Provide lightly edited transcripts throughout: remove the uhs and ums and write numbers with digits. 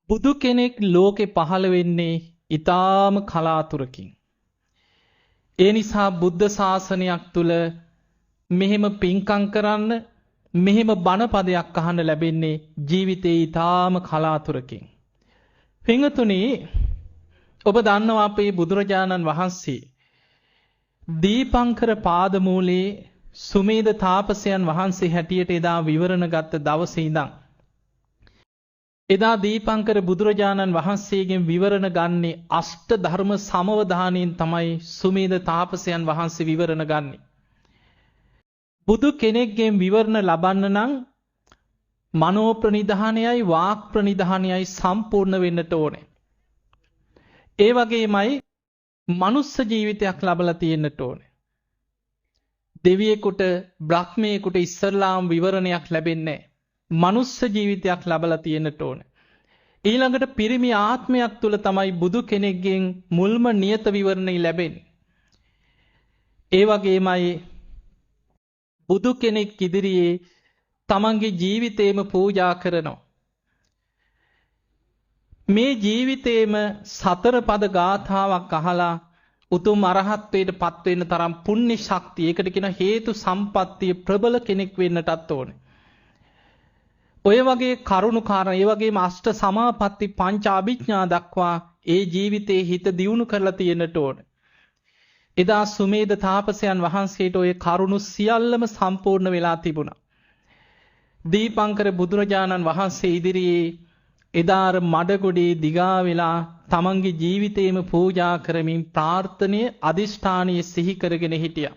බුදු කෙනෙක් ලෝකේ පහළ වෙන්නේ ඊටාම කලාතුරකින්. ඒ නිසා බුද්ධ ශාසනයක් තුල මෙහෙම පින්කම් කරන්න, මෙහෙම බණපදයක් අහන්න ලැබෙන්නේ ජීවිතේ ඊටාම කලාතුරකින්. පින්තුනි, ඔබ දන්නවා අපේ බුදුරජාණන් වහන්සේ දීපංකර පාදමූලේ සුමේද තාපසයන් වහන්සේ හැටියට එදා විවරණ ගත්ත දවසේ ඉඳන් එදා දීපංකර බුදුරජාණන් වහන්සේගෙන් විවරණ ගන්නේ අෂ්ට ධර්ම සමවධානයෙන් තමයි සුමේද තාපසයන් වහන්සේ විවරණ ගන්නේ. බුදු කෙනෙක්ගෙන් විවරණ ලබන්න නම් මනෝ ප්‍රනිධානයයි වාක් ප්‍රනිධානයයි සම්පූර්ණ වෙන්නට ඕනේ. ඒ වගේමයි මනුස්ස ජීවිතයක් ලබලා තියෙන්නට ඕනේ. දෙවියෙකුට බ්‍රහ්මයෙකුට ඉස්සරලාම විවරණයක් ලැබෙන්නේ මනුස්ස ජීවිතයක් ලබලා තියෙන්නට ඕනේ. ඊළඟට පිරිමි ආත්මයක් තුල තමයි බුදු කෙනෙක්ගෙන් මුල්ම නියත විවරණය ලැබෙන්නේ. ඒ වගේමයි බුදු කෙනෙක් ඉදිරියේ තමන්ගේ ජීවිතේම පූජා කරනවා. මේ ජීවිතේම සතර පද ගාථාවක් අහලා උතුම් අරහත්ත්වයට පත් වෙන්න තරම් පුණ්‍ය ශක්තිය, ඒකට කියන හේතු සම්පත්තිය ප්‍රබල කෙනෙක් වෙන්නටත් ඕනේ. ඔය වගේ කරුණු කාරණා, ඒ වගේම අෂ්ට සමාපatti පංච අභිඥා දක්වා ඒ ජීවිතේ හිත දියුණු කරලා තියෙන්නට ඕනේ. එදා සුමේද තාපසයන් වහන්සේට ඔය කරුණු සියල්ලම සම්පූර්ණ වෙලා තිබුණා. දීපංකර බුදුරජාණන් වහන්සේ ඉදිරියේ එදාර මඩගොඩේ දිගා වෙලා තමන්ගේ ජීවිතේම පූජා කරමින් ප්‍රාර්ථනීය අදිෂ්ඨානීය සිහි කරගෙන හිටියා.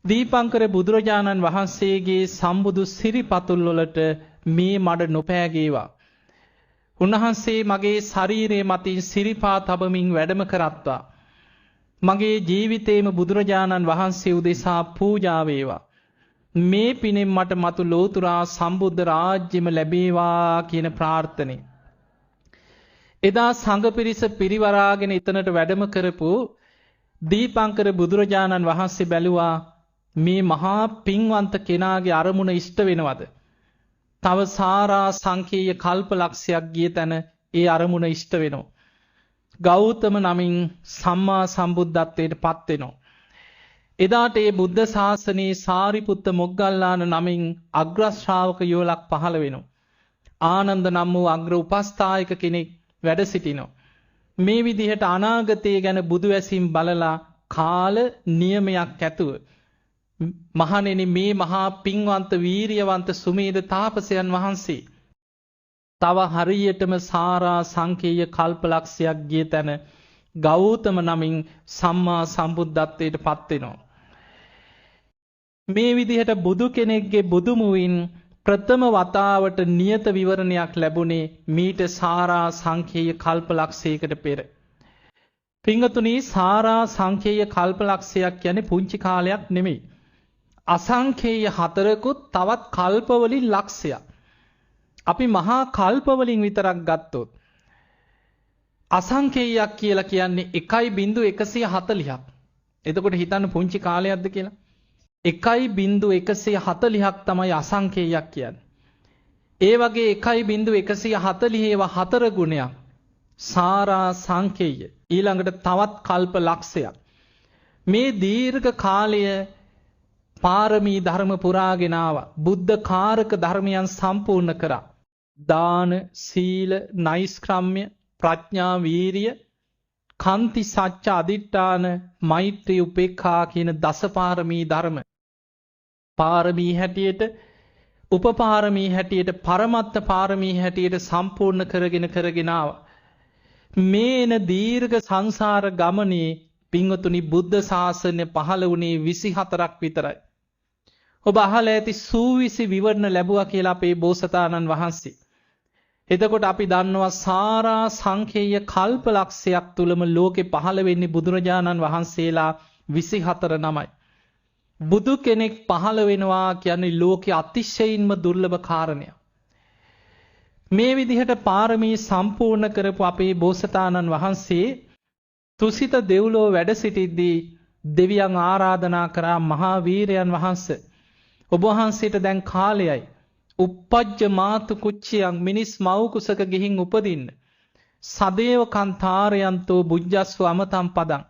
දීපංකර බුදුරජාණන් වහන්සේගේ සම්බුදු සිරිපතුල් වලට මේ මඩ නොපෑගේවා. උන්වහන්සේ මගේ ශරීරයේ මතින් සිරිපා තබමින් වැඩම කරත්වා. මගේ ජීවිතේම බුදුරජාණන් වහන්සේ උදෙසා පූජා වේවා. මේ පිනෙන් මට මතු ලෝතුරා සම්බුද්ධ රාජ්‍යම ලැබේවා කියන ප්‍රාර්ථනේ. එදා සංඝ පිරිස පිරිවරාගෙන එතනට වැඩම කරපු දීපංකර බුදුරජාණන් වහන්සේ බැලුවා මේ මහා පින්වන්ත කෙනාගේ අරමුණ ඉෂ්ට වෙනවද? තව සාරා සංකේය කල්පලක්ෂයක් ගිය තැන ඒ අරමුණ ඉෂ්ට වෙනවා. ගෞතම නමින් සම්මා සම්බුද්ධත්වයට පත් වෙනවා. එදාට ඒ බුද්ධ ශාසනයේ සාරිපුත්ත මොග්ගල්ලාන නමින් අග්‍ර ශ්‍රාවක යුවලක් පහළ වෙනවා. ආනන්ද නම් වූ අග්‍ර උපස්ථායක කෙනෙක් වැඩ සිටිනවා. මේ විදිහට අනාගතය ගැන බුදු ඇසින් බලලා කාල නියමයක් ඇතුව මහණෙනි, මේ මහා පින්වන්ත වීරියවන්ත සුමේද තාපසයන් වහන්සේ තව හරියටම සාරා සංකේය කල්පලක්ෂයක් ගිය තැන ගෞතම නමින් සම්මා සම්බුද්ධත්වයට පත් වෙනවා. මේ විදිහට බුදු කෙනෙක්ගේ බුදුමුවින් ප්‍රථම වතාවට නියත විවරණයක් ලැබුණේ මීට සාරා සංකේය කල්පලක්ෂයකට පෙර. පින්වතුනි, සාරා සංකේය කල්පලක්ෂයක් කියන්නේ පුංචි කාලයක් නෙමෙයි. අසංකේය හතරකුත් තවත් කල්පවලින් ලක්ෂයක්. අපි මහා කල්පවලින් විතරක් ගත්තොත් අසංකේයයක් කියලා කියන්නේ 1.140ක්. එතකොට හිතන්න පුංචි කාලයක්ද කියලා. 1.140ක් තමයි අසංකේයයක් කියන්නේ. ඒ වගේ 1.140 ඒවා 4 ගුණයක්. සාරා සංකේය. ඊළඟට තවත් කල්ප ලක්ෂයක්. මේ දීර්ඝ කාලය පාරමී ධර්ම පුරාගෙන ආවා. බුද්ධ කාරක ධර්මයන් සම්පූර්ණ කරා. දාන, සීල, නෛෂ්ක්‍රම්‍ය, ප්‍රඥා, වීරිය, කන්ති, සච්ච, අදිඨාන, මෛත්‍රී, උපේක්ඛා කියන දසපාරමී ධර්ම පාරමී හැටියට, උපපාරමී හැටියට, පරමත්ත පාරමී හැටියට සම්පූර්ණ කරගෙන ආවා. මේන දීර්ඝ සංසාර ගමනේ පින්වතුනි, බුද්ධ ශාසනය පහළ වුණේ 24ක් විතරයි. ඔබ අහලා ඇති සූවිසි විවරණ ලැබුවා කියලා අපේ බෝසතාණන් වහන්සේ. එතකොට අපි දන්නවා සාරා සංකේය කල්පලක්ෂයක් තුලම ලෝකේ පහළ වෙන්නේ බුදුරජාණන් වහන්සේලා 24 නමයි. බුදු කෙනෙක් පහළ වෙනවා කියන්නේ ලෝකේ අතිශයින්ම දුර්ලභ කාරණයක්. මේ විදිහට පාරමී සම්පූර්ණ කරපු අපේ බෝසතාණන් වහන්සේ තුසිත දෙව්ලොව වැඩ සිටිද්දී දෙවියන් ආරාධනා කරා මහා වීරයන් වහන්සේ ඔබ වහන්සේට දැන් කාලයයි uppajja මාතු කුච්චියන් මිනිස් මව් කුසක ගිහින් උපදින්න සදේව කන්තාරයන්තෝ බුද්ධස්ව අමතම් පදං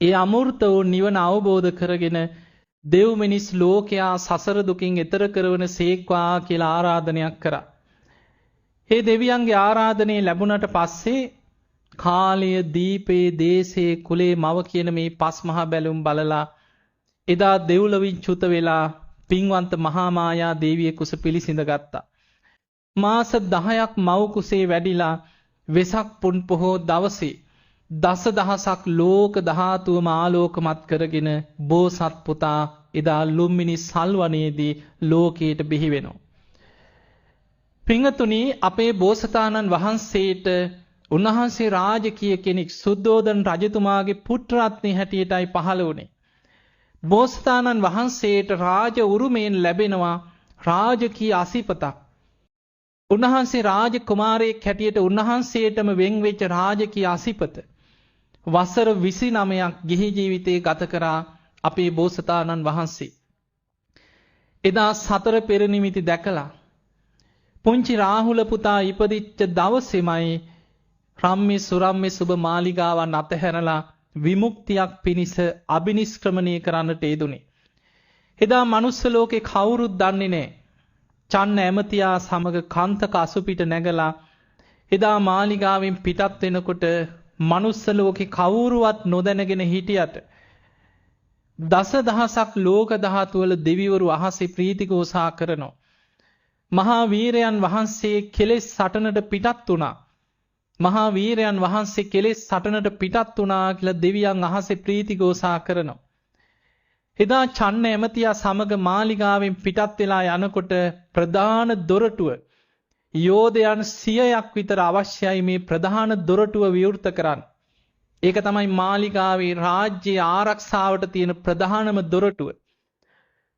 ඒ අමෘත වූ නිවන අවබෝධ කරගෙන දෙව් මිනිස් ලෝකයා සසර දුකින් එතර කරවන සේක්වා කියලා ආරාධනයක් කරා. ඒ දෙවියන්ගේ ආරාධනය ලැබුණට පස්සේ කාලය දීපේ දේශේ කුලේ මව කියන මේ පස් මහා බැලුම් බලලා එදා දෙව්ලොවින් චුත වෙලා පින්වන්ත මහා මායා දේවිය කුස පිළිසිඳ ගත්තා. මාස 10ක් මව් කුසේ වැඩිලා වෙසක් පුන් පොහෝ දවසේ දසදහසක් ලෝක ධාතුවම ආලෝකමත් කරගෙන බෝසත් පුතා එදා ලුම්මිනි සල්වනයේදී ලෝකයට බිහි වෙනවා. පිංගතුනි අපේ බෝසතාණන් වහන්සේට උන්වහන්සේ රාජකීය කෙනෙක් සුද්ධෝදන රජතුමාගේ පුත්‍රරත්නය හැටියටයි පහළ වුණේ. බෝසතාණන් වහන්සේට රාජ උරුමයෙන් ලැබෙනවා රාජකීය අසිපතක්. උන්වහන්සේ රාජ කුමාරයෙක් හැටියට උන්වහන්සේටම වෙන් වෙච්ච රාජකීය අසිපත වසර 29ක් ගිහි ජීවිතේ ගත කරා අපේ බෝසතාණන් වහන්සේ. එදා සතර පෙර නිමිති දැකලා පුංචි රාහුල පුතා ඉපදිච්ච දවසේමයි රම්ම්‍ය සුරම්ම්‍ය සුබ මාලිගාවන් අතහැරලා විමුක්තියක් පිණිස අබිනිෂ්ක්‍රමණය කරන්නට යෙදුනේ. එදා මනුස්ස ලෝකේ කවුරුත් දන්නේ නැහැ. චන්න ඇමතියා සමග කාන්තක අසුපිට නැගලා එදා මාලිගාවෙන් පිටත් වෙනකොට මනුස්ස ලෝකේ කවුරුවත් නොදැනගෙන හිටියට දසදහසක් ලෝක ධාතු වල දෙවිවරු අහසේ ප්‍රීතිഘോഷා කරනවා. මහා වීරයන් වහන්සේ කෙලෙස් සටනට පිටත් වුණා. මහා වීරයන් වහන්සේ කෙලෙස් සටනට පිටත් වුණා කියලා දෙවියන් අහසේ ප්‍රීතිഘോഷා කරනවා. එදා චන්න ඇමතියා සමග මාලිගාවෙන් පිටත් වෙලා යනකොට ප්‍රධාන දොරටුව යෝධයන් 100ක් විතර අවශ්‍යයි මේ ප්‍රධාන දොරටුව විවෘත කරන්න. ඒක තමයි මාලිගාවේ රාජ්‍ය ආරක්ෂාවට තියෙන ප්‍රධානම දොරටුව.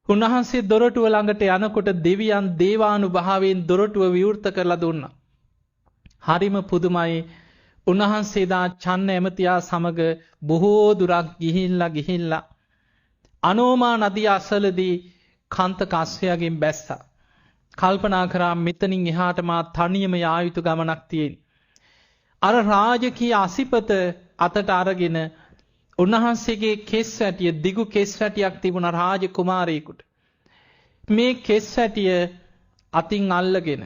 උන්වහන්සේ දොරටුව ළඟට යනකොට දෙවියන් දේවානුභාවයෙන් දොරටුව විවෘත කරලා දුන්නා. හරිම පුදුමයි. උන්වහන්සේ දා චන්න ඇමතියා සමග බොහෝ දුරක් ගිහිල්ලා අනෝමා නදිය අසලදී කාන්තක අශ්වයාගෙන් බැස්සා. කල්පනා කරා මෙතනින් එහාට මා තනියම යා යුතු ගමනක් තියෙන. අර රාජකීය අසිපත අතට අරගෙන උන්වහන්සේගේ කෙස් වැටිය දිගු කෙස් වැටියක් තිබුණා රාජ කුමාරයෙකුට. මේ කෙස් වැටිය අතින් අල්ලගෙන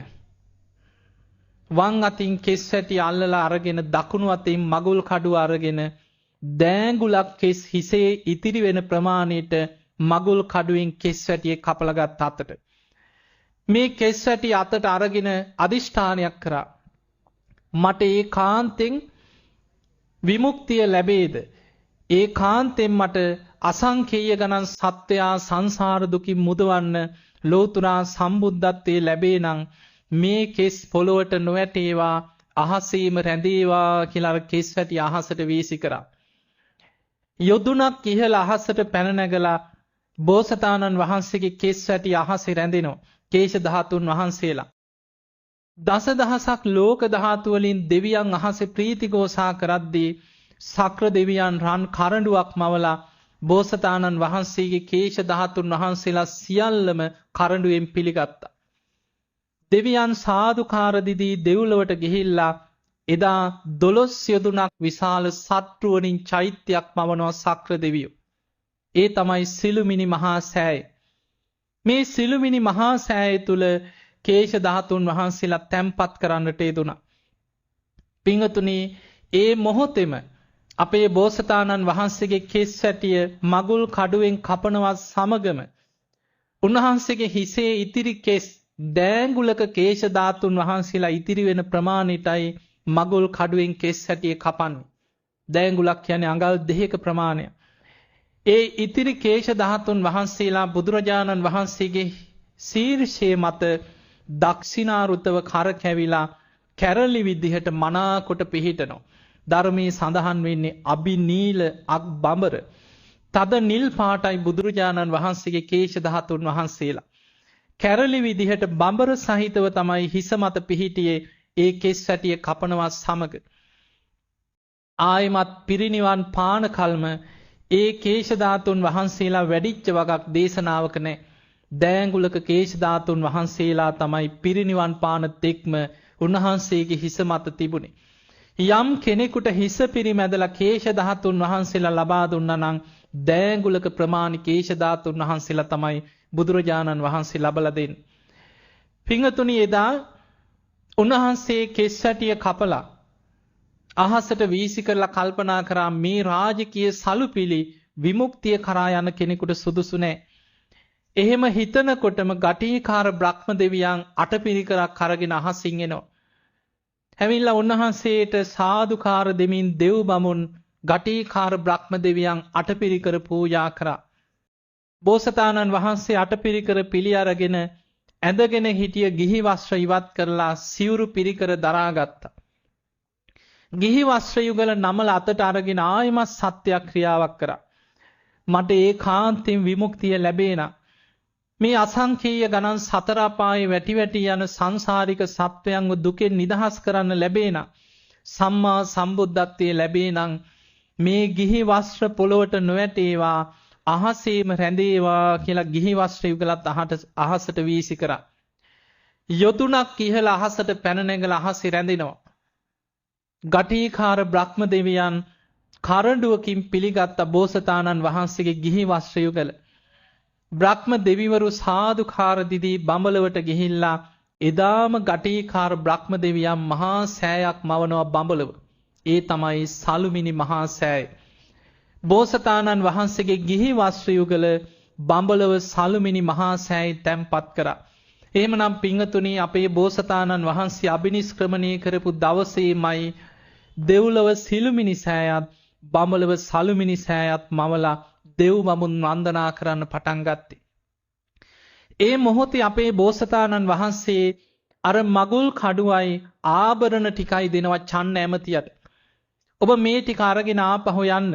වම් අතින් කෙස් වැටිය අල්ලලා අරගෙන දකුණු අතින් මගුල් කඩුව අරගෙන දෑඟුලක් කෙස් හිසේ ඉතිරි වෙන ප්‍රමාණයට මගුල් කඩුවෙන් කෙස් වැටිය කපලා ගත්ත අතට මේ කෙස් වැටිය අතට අරගෙන අදිෂ්ඨානයක් කරා. මට ඒකාන්තෙන් විමුක්තිය ලැබේද? ඒකාන්තෙන් මට අසංකේය ගණන් සත්වයා සංසාර දුකින් මුදවන්න ලෝතුරා සම්බුද්ධත්වයේ ලැබේ නම් මේ කෙස් පොළොවට නොවැටේවා අහසේම රැඳේවා කියලා කෙස් වැටිය අහසට වීසි කරා. යොදුනක් ඉහළ අහසට පැන නැගලා බෝසතාණන් වහන්සේගේ කෙස් වැටි අහසේ රැඳෙනවා. කේශ ධාතුන් වහන්සේලා දසදහසක් ලෝක ධාතු වලින් දෙවියන් අහසේ ප්‍රීතිഘോഷා කරද්දී සක්‍ර දෙවියන් රන් කරඬුවක් මවලා බෝසතාණන් වහන්සේගේ කේශ ධාතුන් වහන්සේලා සියල්ලම කරඬුවෙන් පිළිගත්තා. දෙවියන් සාදුකාර දීදී දෙව්ලොවට ගිහිල්ලා එදා 12 යොදුනක් විශාල සත්‍රුවණින් චෛත්‍යයක් මවනවා සක්‍ර දෙවියෝ. ඒ තමයි සිළුමිණි මහා සෑය. මේ සිළුමිණි මහා සෑය තුල කේශ ධාතුන් වහන්සේලා තැන්පත් කරන්නට යෙදුණා. පිංගතුනි, ඒ මොහොතේම අපේ බෝසතාණන් වහන්සේගේ කෙස් වැටිය මගුල් කඩුවෙන් කපනවත් සමගම උන්වහන්සේගේ හිසේ ඉතිරි කෙස් දෑඟුලක කේශ ධාතුන් වහන්සේලා ඉතිරි වෙන ප්‍රමාණයටයි මගුල් කඩුවෙන් කෙස් වැටිය කපන්නේ. දෑඟුලක් කියන්නේ අඟල් 2ක ප්‍රමාණය. ඒ ඉතිරි කේශ ධාතුන් වහන්සේලා බුදුරජාණන් වහන්සේගේ ශීර්ෂයේ මත දක්ෂිනාරුතව කරකැවිලා කැරලි විදිහට මනාකොට පිහිටනවා. ධර්මයේ සඳහන් වෙන්නේ අබිනීල අක් බඹර. තද නිල් පාටයි බුදුරජාණන් වහන්සේගේ කේශ ධාතුන් වහන්සේලා. කැරලි විදිහට බඹර සහිතව තමයි හිස මත පිහිටියේ ඒ කෙස් වැටිය කපනවා සමග. ආයමත් පිරිනිවන් පාන කල්ම ඒ කේශධාතුන් වහන්සේලා වැඩිච්ච වගක් දේශනාවක නැහැ. දෑංගුලක කේශධාතුන් වහන්සේලා තමයි පිරිනිවන් පාන තෙක්ම උන්වහන්සේගේ හිස මත තිබුණේ. යම් කෙනෙකුට හිස පිරිමැදලා කේශධාතුන් වහන්සේලා ලබා දුන්නා නම් දෑංගුලක ප්‍රමාණ කේශධාතුන් වහන්සේලා තමයි බුදුරජාණන් වහන්සේ ලබලා දෙන්නේ. පිංගතුනි එදා උන්වහන්සේ කෙස් වැටිය කපලා අහසට වීසි කරලා කල්පනා කරා මේ රාජකීය සලුපිලි විමුක්තිය කරා යන කෙනෙකුට සුදුසු නැහැ. එහෙම හිතනකොටම ගටිකාර බ්‍රහ්ම දෙවියන් අටපිරිකරක් අරගෙන අහසින් එනවා. හැමිලා උන්වහන්සේට සාදුකාර දෙමින් දෙව් බමුන් ගටිකාර බ්‍රහ්ම දෙවියන් අටපිරිකර පූජා කරා. බෝසතාණන් වහන්සේ අටපිරිකර පිළි අරගෙන ඇඳගෙන හිටිය ගිහි වස්ත්‍ර ඉවත් කරලා සිවුරු පිරිකර දරාගත්තා. ගිහි වස්ත්‍ර යුගල නමල අතට අරගෙන ආයමත් සත්‍යක්‍රියාවක් කරා. මට ඒකාන්තයෙන් විමුක්තිය ලැබේනා. මේ අසංකේය ගණන් සතර අපායේ වැටි වැටි යන සංසාරික සත්වයන්ව දුකෙන් නිදහස් කරන්න ලැබේනා. සම්මා සම්බුද්ධත්වයේ ලැබේනම් මේ ගිහි වස්ත්‍ර පොළොවට නොවැටේවා අහසේම රැඳේවා කියලා ගිහි වස්ත්‍ර යුගලත් අහසට වීසි කරා. යොතුණක් ඉහළ අහසට පැන නැගලා අහසේ රැඳෙනවා. ගටිකාර බ්‍රහ්ම දෙවියන් කරඬුවකින් පිළිගත් බෝසතාණන් වහන්සේගේ ගිහි වස්ත්‍ර යුගල. බ්‍රහ්ම දෙවිවරු සාදුකාර දිදී බඹලවට ගිහිල්ලා එදාම ගටිකාර බ්‍රහ්ම දෙවියන් මහා සෑයක් මවනවා බඹලව. ඒ තමයි සලුමිනි මහා සෑය. බෝසතාණන් වහන්සේගේ ගිහි වස්ත්‍ර යුගල බඹලව සලුමිනි මහා සෑය තැන්පත් කරා. එහෙමනම් පිංගතුනි අපේ බෝසතාණන් වහන්සේ අබිනිෂ්ක්‍රමණය කරපු දවසේමයි දෙව්ලොව සිළුමිනි සෑයත් බඹලව සලුමිනි සෑයත් මවලා දෙව් බමුන් වන්දනා කරන්න පටන් ගත්තේ. ඒ මොහොතේ අපේ බෝසතාණන් වහන්සේ අර මගුල් කඩුවයි ආභරණ ටිකයි දෙනවා චන්න ඇමතියට. ඔබ මේ ටික අරගෙන ආපහු යන්න.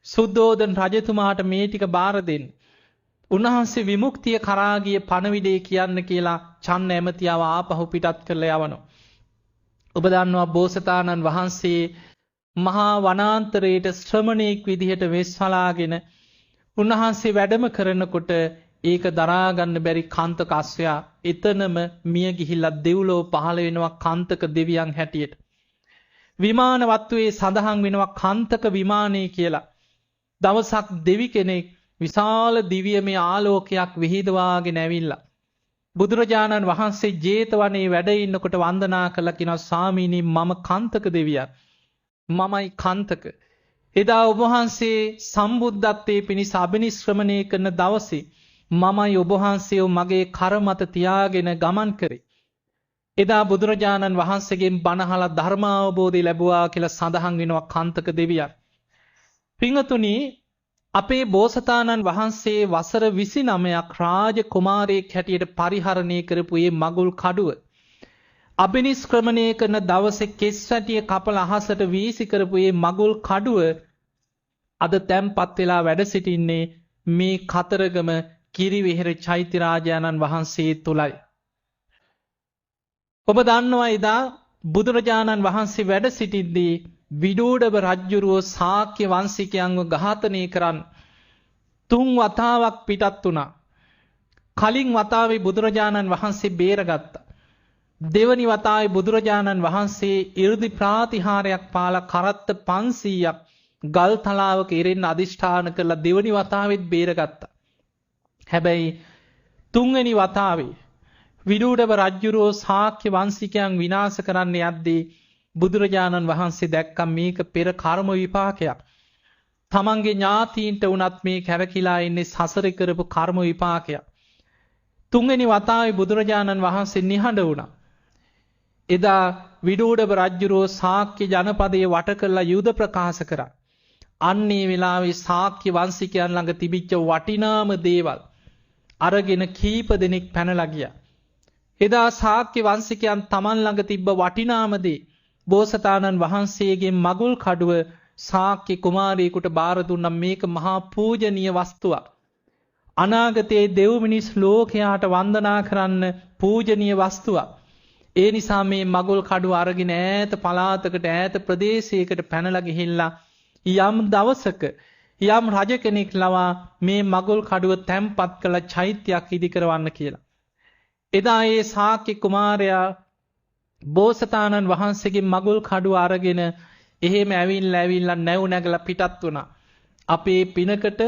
සුද්ධෝදන රජතුමාට මේ ටික බාර දෙන්න. උන්වහන්සේ විමුක්තිය කරා ගිය පණවිඩේ කියන්න කියලා චන්න ඇමතියව ආපහු පිටත් කරලා යවනවා. ඔබ දන්නවා බෝසතාණන් වහන්සේ මහා වනාන්තරයට ශ්‍රමණේක් විදිහට වෙස්වලාගෙන උන්වහන්සේ වැඩම කරනකොට ඒක දරාගන්න බැරි කාන්තක අස්සයා එතනම මිය ගිහිල්ලා දෙව්ලොව පහළ වෙනවා කාන්තක දෙවියන් හැටියට. විමාන වත්තුවේ සඳහන් වෙනවා කාන්තක විමානය කියලා. දවසක් දෙවි කෙනෙක් විශාල දිව්‍යමය ආලෝකයක් විහිදවාගෙන ඇවිල්ලා බුදුරජාණන් වහන්සේ ජේතවනේ වැඩ ඉන්නකොට වන්දනා කළා කියනවා ස්වාමීනි මම කාන්තක දෙවියන්. මමයි කාන්තක. එදා ඔබ වහන්සේ සම්බුද්ධත්වයේ පිණිස අබිනිෂ්ක්‍රමණය කරන දවසේ මමයි ඔබ වහන්සේව මගේ කර මත තියාගෙන ගමන් කරේ. එදා බුදුරජාණන් වහන්සේගෙන් බණ අහලා ධර්මාවබෝධය ලැබුවා කියලා සඳහන් වෙනවා කාන්තක දෙවියන්. පිංගතුනි අපේ බෝසතාණන් වහන්සේ වසර 29ක් රාජ කුමාරයෙක් හැටියට පරිහරණය කරපු මේ මගුල් කඩුව අබිනිෂ්ක්‍රමණය කරන දවසේ කෙස් වැටිය කපලා අහසට වීසි කරපු මේ මගුල් කඩුව අද තැන්පත් වෙලා වැඩ සිටින්නේ මේ කතරගම කිරිවෙහෙර චෛත්‍ය රාජානන් වහන්සේ තුලයි. ඔබ දන්නවා එදා බුදුරජාණන් වහන්සේ වැඩ සිටිද්දී විඩූඩව රජ්ජුරුව ශාක්‍ය වංශිකයන්ව ඝාතනය කරන් 3 වතාවක් පිටත් වුණා. කලින් වතාවේ බුදුරජාණන් වහන්සේ බේරගත්තා. දෙවනි වතාවේ බුදුරජාණන් වහන්සේ 이르දි ප්‍රාතිහාරයක් පාලා කරත්ත 500ක් ගල් තලාවක ඉරෙන්න අදිෂ්ඨාන කරලා දෙවනි වතාවෙත් බේරගත්තා. හැබැයි තුන්වෙනි වතාවේ විඩූඩව රජ්ජුරුව ශාක්‍ය වංශිකයන් විනාශ කරන්න යද්දී බුදුරජාණන් වහන්සේ දැක්කා මේක පෙර කර්ම විපාකයක්. තමන්ගේ ඥාතීන්ට වුණත් මේ කැරකිලා ඉන්නේ සසරේ කරපු කර්ම විපාකයක්. තුන්වෙනි වතාවේ බුදුරජාණන් වහන්සේ නිහඬ වුණා. එදා විඩූඩව රජ්ජුරුව ශාක්‍ය ජනපදයේ වට කරලා යුද ප්‍රකාශ කරා. අන්නේ වෙලාවේ ශාක්‍ය වංශිකයන් ළඟ තිබිච්ච වටිනාම දේවල් අරගෙන කීප දෙනෙක් පැනලා ගියා. එදා ශාක්‍ය වංශිකයන් තමන් ළඟ තිබ්බ වටිනාම දේ බෝසතාණන් වහන්සේගේ මගුල් කඩුව ශාක්‍ය කුමාරයෙකුට බාර දුන්නා. මේක මහා පූජනීය වස්තුවක්. අනාගතයේ දෙව් මිනිස් ලෝකයාට වන්දනා කරන්න පූජනීය වස්තුවක්. ඒ නිසා මේ මගුල් කඩුව අරගෙන ඈත පළාතකට ඈත ප්‍රදේශයකට පැනලා ගිහිල්ලා යම් දවසක යම් රජ කෙනෙක් ලවා මේ මගුල් කඩුව තැන්පත් කළ චෛත්‍යයක් ඉදි කරවන්න කියලා. එදා ඒ ශාක්‍ය කුමාරයා බෝසතාණන් වහන්සේගේ මගුල් කඩුව අරගෙන එහෙම ඇවිල්ලා නැව් නැගලා පිටත් වුණා. අපේ පිනකට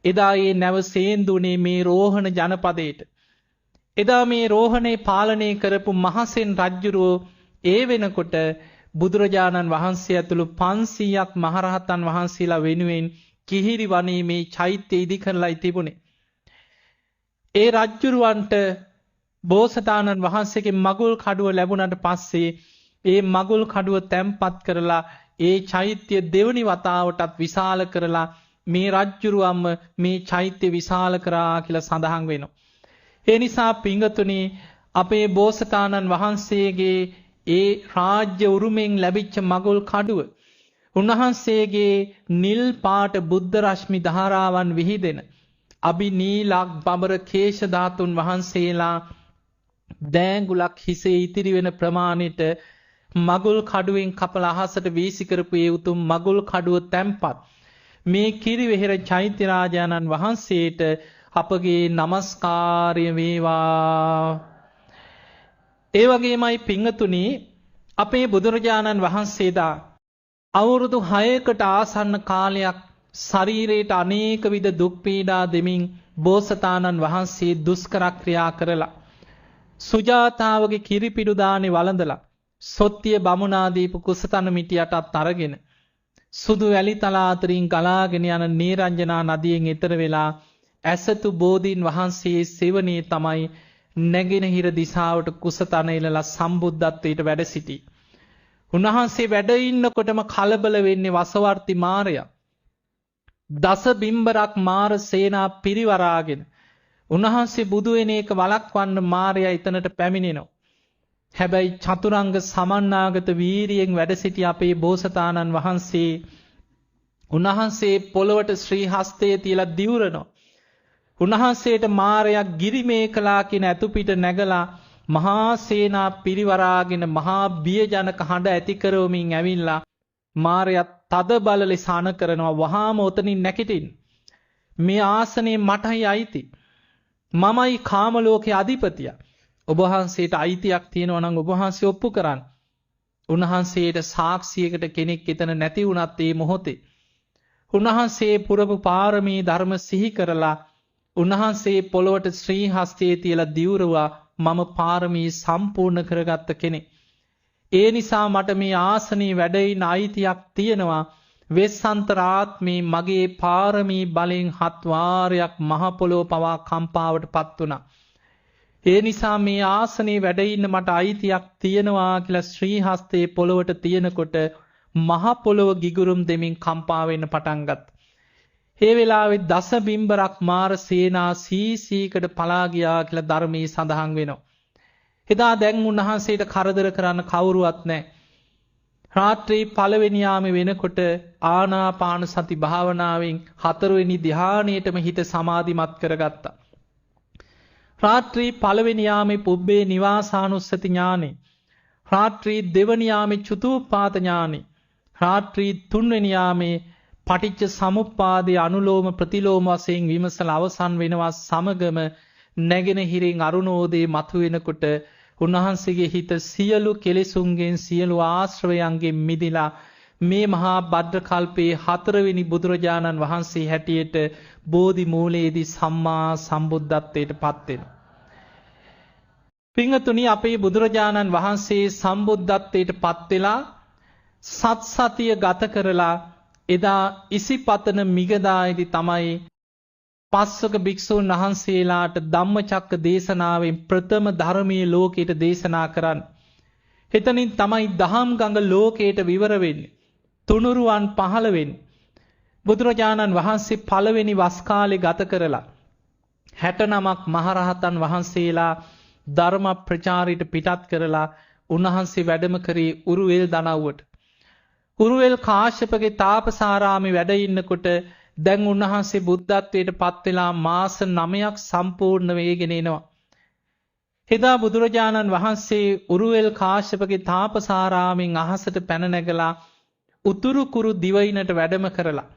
එදා ඒ නැව සේන්දුනේ මේ රෝහණ ජනපදයට. එදා මේ රෝහණේ පාලනය කරපු මහසෙන් රජ්ජුරුවෝ ඒ වෙනකොට බුදුරජාණන් වහන්සේ ඇතුළු 500ක් මහරහතන් වහන්සේලා වෙනුවෙන් කිහිරි වනේ මේ චෛත්‍ය ඉදි කරලායි තිබුණේ. ඒ රජ්ජුරුවන්ට බෝසතාණන් වහන්සේගේ මගුල් කඩුව ලැබුණට පස්සේ ඒ මගුල් කඩුව තැන්පත් කරලා ඒ චෛත්‍ය දෙවනි වතාවටත් විශාල කරලා මේ රජ්ජුරුවම්ම මේ චෛත්‍ය විශාල කරා කියලා සඳහන් වෙනවා. ඒ නිසා පිංගතුනි අපේ බෝසතාණන් වහන්සේගේ ඒ රාජ්‍ය උරුමෙන් ලැබිච්ච මගුල් කඩුව උන්වහන්සේගේ නිල් පාට බුද්ධ රශ්මි ධාරාවන් විහිදෙන අභිනීලක් බඹර කේශ ධාතුන් වහන්සේලා දෑඟුලක් හිසේ ඉතිරි වෙන ප්‍රමාණයට මගුල් කඩුවෙන් කපලා අහසට වීසි කරපු ඒ උතුම් මගුල් කඩුව තැන්පත් මේ කිරිවෙහෙර චෛත්‍ය රාජානන් වහන්සේට අපගේ නමස්කාරය වේවා. ඒ වගේමයි පිංගතුනි අපේ බුදුරජාණන් වහන්සේදා අවුරුදු 6කට ආසන්න කාලයක් ශරීරයට අනේක විද දුක් පීඩා දෙමින් බෝසතාණන් වහන්සේ දුෂ්කර ක්‍රියා කරලා සුජාතාවගේ කිරිපිඩු දානේ වළඳලා සොත්තිය බමුණා දීපු කුසතන මිටියටත් අරගෙන සුදු වැලි තල අතරින් ගලාගෙන යන නීරංජනා නදියෙන් එතර වෙලා ඇසතු බෝධීන් වහන්සේ සෙවණේ තමයි නැගෙනහිර දිසාවට කුසතන ඉලලා සම්බුද්ධත්වයට වැඩ සිටි. උන්වහන්සේ වැඩ ඉන්නකොටම කලබල වෙන්නේ වසවර්ති මාරයා. දස බිම්බරක් මාර සේනා පිරිවරාගෙන උන්වහන්සේ බුදු වෙන එක වළක්වන්න මාරයා එතනට පැමිණෙනවා. හැබැයි චතුරංග සමන්නාගත වීරියෙන් වැඩ සිටි අපේ බෝසතාණන් වහන්සේ උන්වහන්සේ පොළවට ශ්‍රී හස්තයේ තියලා දිවුරනවා. උන්වහන්සේට මාරයා ගිරිමේකලා කියන ඇතුපිට නැගලා මහා සේනා පිරිවරාගෙන මහා බියජනක හඬ ඇති කරවමින් ඇවිල්ලා මාරයා තද බල ලෙස අණ කරනවා වහාම ඔතනින් නැගිටින්න. මේ ආසනේ මටයි අයිති. මමයි කාම ලෝකයේ අධිපතිය. ඔබ වහන්සේට අයිතියක් තියෙනවා නම් ඔබ වහන්සේ ඔප්පු කරන්න. උන්වහන්සේට සාක්ෂියකට කෙනෙක් එතන නැති වුණත් ඒ මොහොතේ උන්වහන්සේ පුරපු පාරමී ධර්ම සිහි කරලා උන්වහන්සේ පොළොවට ශ්‍රී හස්තයේ තියලා දිවුරුවා මම පාරමී සම්පූර්ණ කරගත්ත කෙනෙක්. ඒ නිසා මට මේ ආසනයේ වැඩ ඉන්න අයිතියක් තියෙනවා. වෙස්සන්තරාත්මේ මගේ පාරමී බලෙන් 7 වාරයක් මහ පොළොව පවා කම්පාවට පත් වුණා. ඒ නිසා මේ ආසනයේ වැඩ ඉන්න මට අයිතියක් තියෙනවා කියලා ශ්‍රී හස්තයේ පොළොවට තියනකොට මහ පොළොව ගිගුරුම් දෙමින් කම්පා වෙන්න පටන් ගත්තා. ඒ වෙලාවේ දස බිම්බරක් මාර සේනා සීසීකට පලා ගියා කියලා ධර්මයේ සඳහන් වෙනවා. එදා දැන් උන්වහන්සේට කරදර කරන්න කවුරුවත් නැහැ. රාත්‍රී පළවෙනි යාමේ වෙනකොට ආනාපාන සති භාවනාවෙන් 4 වෙනි ධානයේටම හිත සමාධිමත් කරගත්තා. රාත්‍රී පළවෙනි යාමේ පුබ්බේ නිවාසානුස්සති ඥානෙ, රාත්‍රී දෙවනි යාමේ චතුප්පාත ඥානෙ, රාත්‍රී තුන්වෙනි යාමේ පටිච්ච සමුප්පාදයේ අනුලෝම ප්‍රතිලෝම වශයෙන් විමසලා අවසන් වෙනවා සමගම නැගෙනහිරින් අරුණෝදේ මතුවෙනකොට උන්වහන්සේගේ හිත සියලු කෙලෙසුන්ගෙන් සියලු ආශ්‍රවයන්ගෙන් මිදිලා මේ මහා භද්‍ර කල්පයේ 4 වෙනි බුදුරජාණන් වහන්සේ හැටියට බෝධි මූලයේදී සම්මා සම්බුද්ධත්වයට පත් වෙනවා. පින්වතුනි අපේ බුදුරජාණන් වහන්සේ සම්බුද්ධත්වයට පත් වෙලා සත්සතිය ගත කරලා එදා ඉසිපතන මිගදායේදී තමයි පස්වක භික්ෂූන් වහන්සේලාට ධම්මචක්ක දේශනාවෙන් ප්‍රථම ධර්මීය ලෝකයට දේශනා කරන්නේ. එතනින් තමයි දහම් ගඟ ලෝකයට විවර වෙන්නේ. තුනුරුවන් පහළ වෙන්නේ. බුදුරජාණන් වහන්සේ පළවෙනි වස් කාලේ ගත කරලා 69ක් මහරහතන් වහන්සේලා ධර්ම ප්‍රචාරයට පිටත් කරලා උන්වහන්සේ වැඩම කරේ උරුවෙල් දනව්වට. උරුවෙල් කාශ්‍යපගේ තාපසාරාමේ වැඩ ඉන්නකොට දැන් උන්වහන්සේ බුද්ධත්වයට පත් වෙලා මාස 9ක් සම්පූර්ණ වෙගෙන එනවා. එදා බුදුරජාණන් වහන්සේ උරුවෙල් කාශ්‍යපගේ තාපසාරාමෙන් අහසට පැන නැගලා උතුරු කුරු දිවයිනට වැඩම කරලා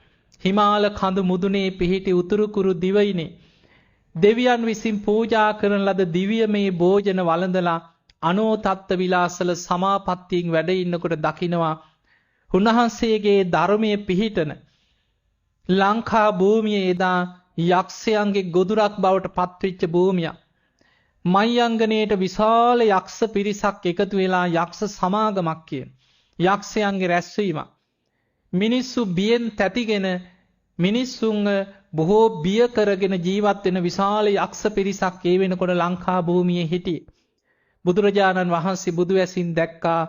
හිමාල කඳු මුදුනේ පිහිටි උතුරු කුරු දිවයිනේ දෙවියන් විසින් පූජා කරන ලද දිව්‍යමය භෝජන වළඳලා අනෝතත්ත්ව විලාසල සමාපත්තියෙන් වැඩ ඉන්නකොට දකිනවා උන්වහන්සේගේ ධර්මයේ පිහිටන ලංකා භූමිය එදා යක්ෂයන්ගේ ගොදුරක් බවට පත්වෙච්ච භූමියක්. මයංගනයට විශාල යක්ෂ පිරිසක් එකතු වෙලා යක්ෂ සමාගමක් කියන යක්ෂයන්ගේ රැස්වීමක්. මිනිස්සු බියෙන් තැතිගෙන මිනිස්සුන්ව බොහෝ බිය කරගෙන ජීවත් වෙන විශාල යක්ෂ පිරිසක් ඒ වෙනකොට ලංකා භූමියේ හිටියේ. බුදුරජාණන් වහන්සේ බුදු ඇසින් දැක්කා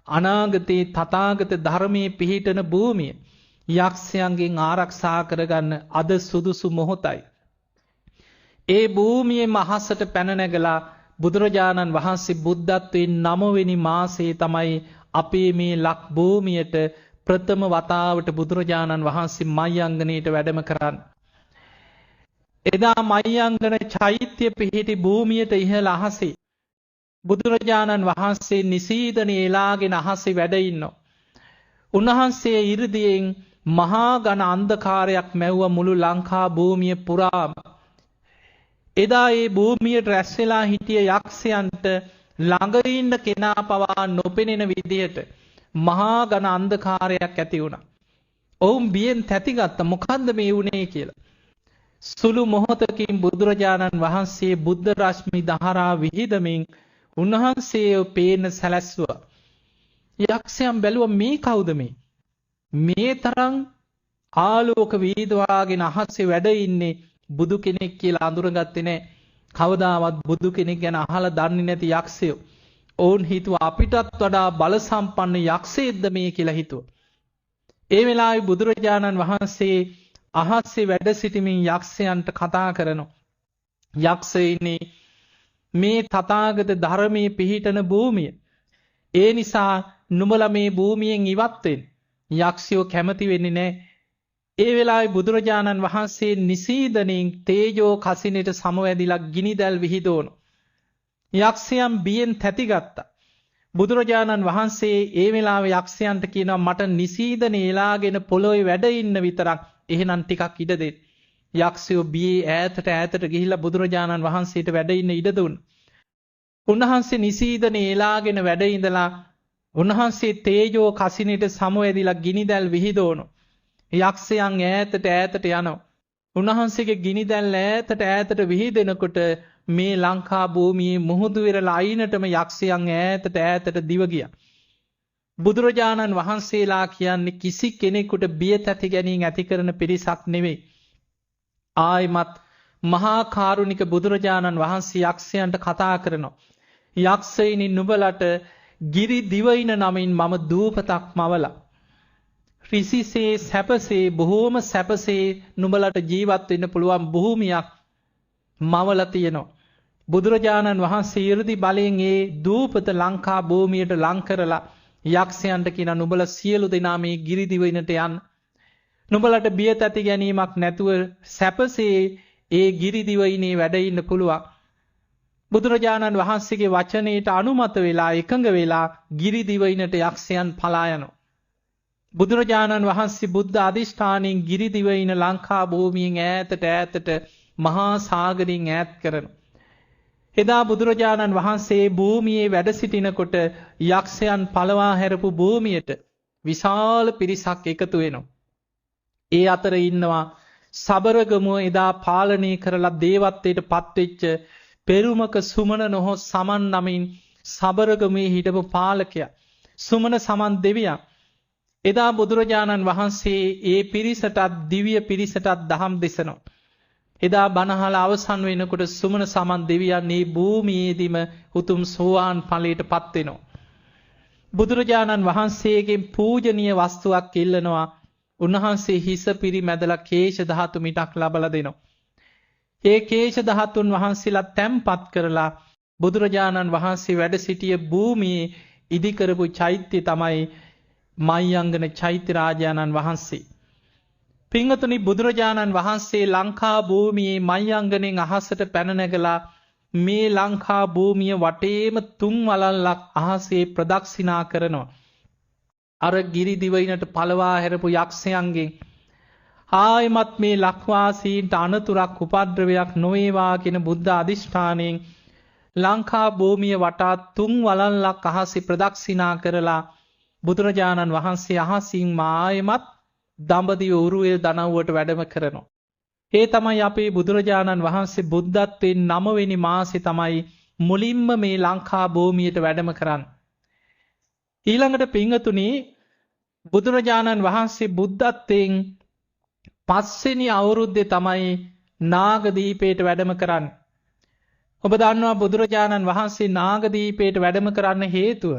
අනාගතේ තථාගත ධර්මයේ පිහිටන භූමිය යක්ෂයන්ගෙන් ආරක්ෂා කරගන්න අද සුදුසු මොහොතයි. ඒ භූමියේ මහසට පැන නැගලා බුදුරජාණන් වහන්සේ බුද්ධත්වයෙන් 9 වෙනි මාසයේ තමයි අපේ මේ ලක් භූමියට ප්‍රථම වතාවට බුදුරජාණන් වහන්සේ මයංගනයට වැඩම කරන්නේ. එදා මයංගන චෛත්‍ය පිහිටි භූමියට ඉහළ අහසේ බුදුරජාණන් වහන්සේ නිසීදනේ එලාගෙන අහසේ වැඩ ඉන්නවා. උන්වහන්සේ 이르දියෙන් මහා ඝන අන්ධකාරයක් මැව්ව මුළු ලංකා භූමිය පුරාම. එදා ඒ භූමියට රැස් වෙලා හිටිය යක්ෂයන්ට ළඟ ඉන්න කෙනා පවා නොපෙනෙන විදිහට මහා ඝන අන්ධකාරයක් ඇති වුණා. ඔවුන් බියෙන් තැතිගත්ත මොකද්ද මේ වුනේ කියලා. සුළු මොහොතකින් බුදුරජාණන් වහන්සේ බුද්ධ රශ්මි දහරා විහිදමින් උන්වහන්සේව පේන සැලැස්සුවා. යක්ෂයන් බැලුවා මේ කවුද මේ? මේ තරම් ආලෝක වීදවාගෙන අහසේ වැඩ ඉන්නේ බුදු කෙනෙක් කියලා අඳුරගත්තේ නැහැ. කවදාවත් බුදු කෙනෙක් ගැන අහලා දන්නේ නැති යක්ෂයෝ. ඔවුන් හිතුවා අපිටත් වඩා බල සම්පන්න යක්ෂයෙක්ද මේ කියලා හිතුවා. ඒ වෙලාවේ බුදුරජාණන් වහන්සේ අහසේ වැඩ සිටමින් යක්ෂයන්ට කතා කරනවා. යක්ෂයිනේ මේ තථාගත ධර්මයේ පිහිටන භූමිය. ඒ නිසා නුඹලා මේ භූමියෙන් ඉවත් වෙන්න. යක්ෂයෝ කැමති වෙන්නේ නැහැ. ඒ වෙලාවේ බුදුරජාණන් වහන්සේ නිසීදනින් තේජෝ කසිනේට සමවැදිලා ගිනිදැල් විහිදවන. යක්ෂයන් බියෙන් තැතිගත්තා. බුදුරජාණන් වහන්සේ ඒ වෙලාවේ යක්ෂයන්ට කියනවා මට නිසීදනේ එලාගෙන පොළොවේ වැඩ ඉන්න විතරක් එහෙනම් ටිකක් ඉඩ දෙන්න. යක්ෂයෝ බියේ ඈතට ගිහිල්ලා බුදුරජාණන් වහන්සේට වැඩ ඉන්න ඉඩ දුන්නා. උන්වහන්සේ නිසීදනේ එලාගෙන වැඩ ඉඳලා උන්වහන්සේ තේජෝ කසිනේට සමවැදිලා ගිනිදැල් විහිදවන. යක්ෂයන් ඈතට යනවා. උන්වහන්සේගේ ගිනිදැල් ඈතට විහිදෙනකොට මේ ලංකා භූමියේ මුහුදු විරල අයිනටම යක්ෂයන් ඈතට දිව ගියා. බුදුරජාණන් වහන්සේලා කියන්නේ කිසි කෙනෙකුට බිය තැති ගැනීම ඇති කරන පිරිසක් නෙවෙයි. ආයිමත් මහා කාරුණික බුදුරජාණන් වහන්සේ යක්ෂයන්ට කතා කරනවා. යක්ෂයිනි නුඹලට ගිරි දිවයින නමින් මම දූපතක් මවලා රිසිසේ සැපසේ බොහෝම සැපසේ නුඹලට ජීවත් වෙන්න පුළුවන් භූමියක් මවලා තියෙනවා. බුදුරජාණන් වහන්සේ 이르දි බලයෙන් ඒ දූපත ලංකා භූමියට ලං කරලා යක්ෂයන්ට කියන නුඹලා සියලු දෙනා මේ ගිරි දිවයිනට යන්න. නුඹලට බිය තැති ගැනීමක් නැතුව සැපසේ ඒ ගිරි දිවයිනේ වැඩ ඉන්න පුළුවන්. බුදුරජාණන් වහන්සේගේ වචනයට අනුමත වෙලා එකඟ වෙලා ගිරි දිවයිනට යක්ෂයන් පලා යනවා. බුදුරජාණන් වහන්සේ බුද්ධ අධිෂ්ඨානයෙන් ගිරි දිවයින ලංකා භූමියෙන් ඈතට මහා සාගරයෙන් ඈත් කරනවා. එදා බුදුරජාණන් වහන්සේ භූමියේ වැඩ සිටිනකොට යක්ෂයන් පළවා හැරපු භූමියට විශාල පිරිසක් එකතු වෙනවා. ඒ අතර ඉන්නවා සබරගමුව එදා පාලනය කරලා දේවත්වයට පත්වෙච්ච පෙරුමක සුමන නොහො සමන් නමින් සබරගමුවේ හිටපු පාලකයා. සුමන සමන් දෙවියන්. එදා බුදුරජාණන් වහන්සේ ඒ පිරිසටත් දිව්‍ය පිරිසටත් දහම් දෙසනවා. එදා බණහල අවසන් වෙනකොට සුමන සමන් දෙවියන් මේ භූමියේදීම උතුම් සෝවාන් ඵලයට පත් වෙනවා. බුදුරජාණන් වහන්සේගෙන් පූජනීය වස්තුවක් ඉල්ලනවා. උන්වහන්සේ හිස පිරිමැදලා කේශ ධාතු මිටක් ලබලා දෙනවා. ඒ කේශ ධාතුන් වහන්සේලා තැම්පත් කරලා බුදුරජාණන් වහන්සේ වැඩ සිටිය භූමියේ ඉදි කරපු චෛත්‍ය තමයි මයංගන චෛත්‍ය රාජානන් වහන්සේ. පින්වතුනි බුදුරජාණන් වහන්සේ ලංකා භූමියේ මයංගනෙන් අහසට පැන නැගලා මේ ලංකා භූමිය වටේම තුන් වලල්ලක් අහසේ ප්‍රදක්ෂිනා කරනවා. අර ගිරි දිවයිනට පළවා හැරපු යක්ෂයන්ගෙන් ආයමත් මේ ලක්වාසීන්ට අනතුරක් උපද්‍රවයක් නොවේවා කියන බුද්ධ අධිෂ්ඨානයෙන් ලංකා භූමිය වටා 3 වලල්ලක් අහසේ ප්‍රදක්ෂිනා කරලා බුදුරජාණන් වහන්සේ අහසින් ආයමත් දඹදිව උරුවෙල් දනව්වට වැඩම කරනවා. ඒ තමයි අපේ බුදුරජාණන් වහන්සේ බුද්ධත්වයෙන් 9 වෙනි මාසේ තමයි මුලින්ම මේ ලංකා භූමියට වැඩම කරන්නේ. ඊළඟට පින්වතුනි බුදුරජාණන් වහන්සේ බුද්ධත්වයෙන් 5 වෙනි අවුරුද්දේ තමයි නාගදීපයට වැඩම කරන්නේ. ඔබ දන්නවා බුදුරජාණන් වහන්සේ නාගදීපයට වැඩම කරන්න හේතුව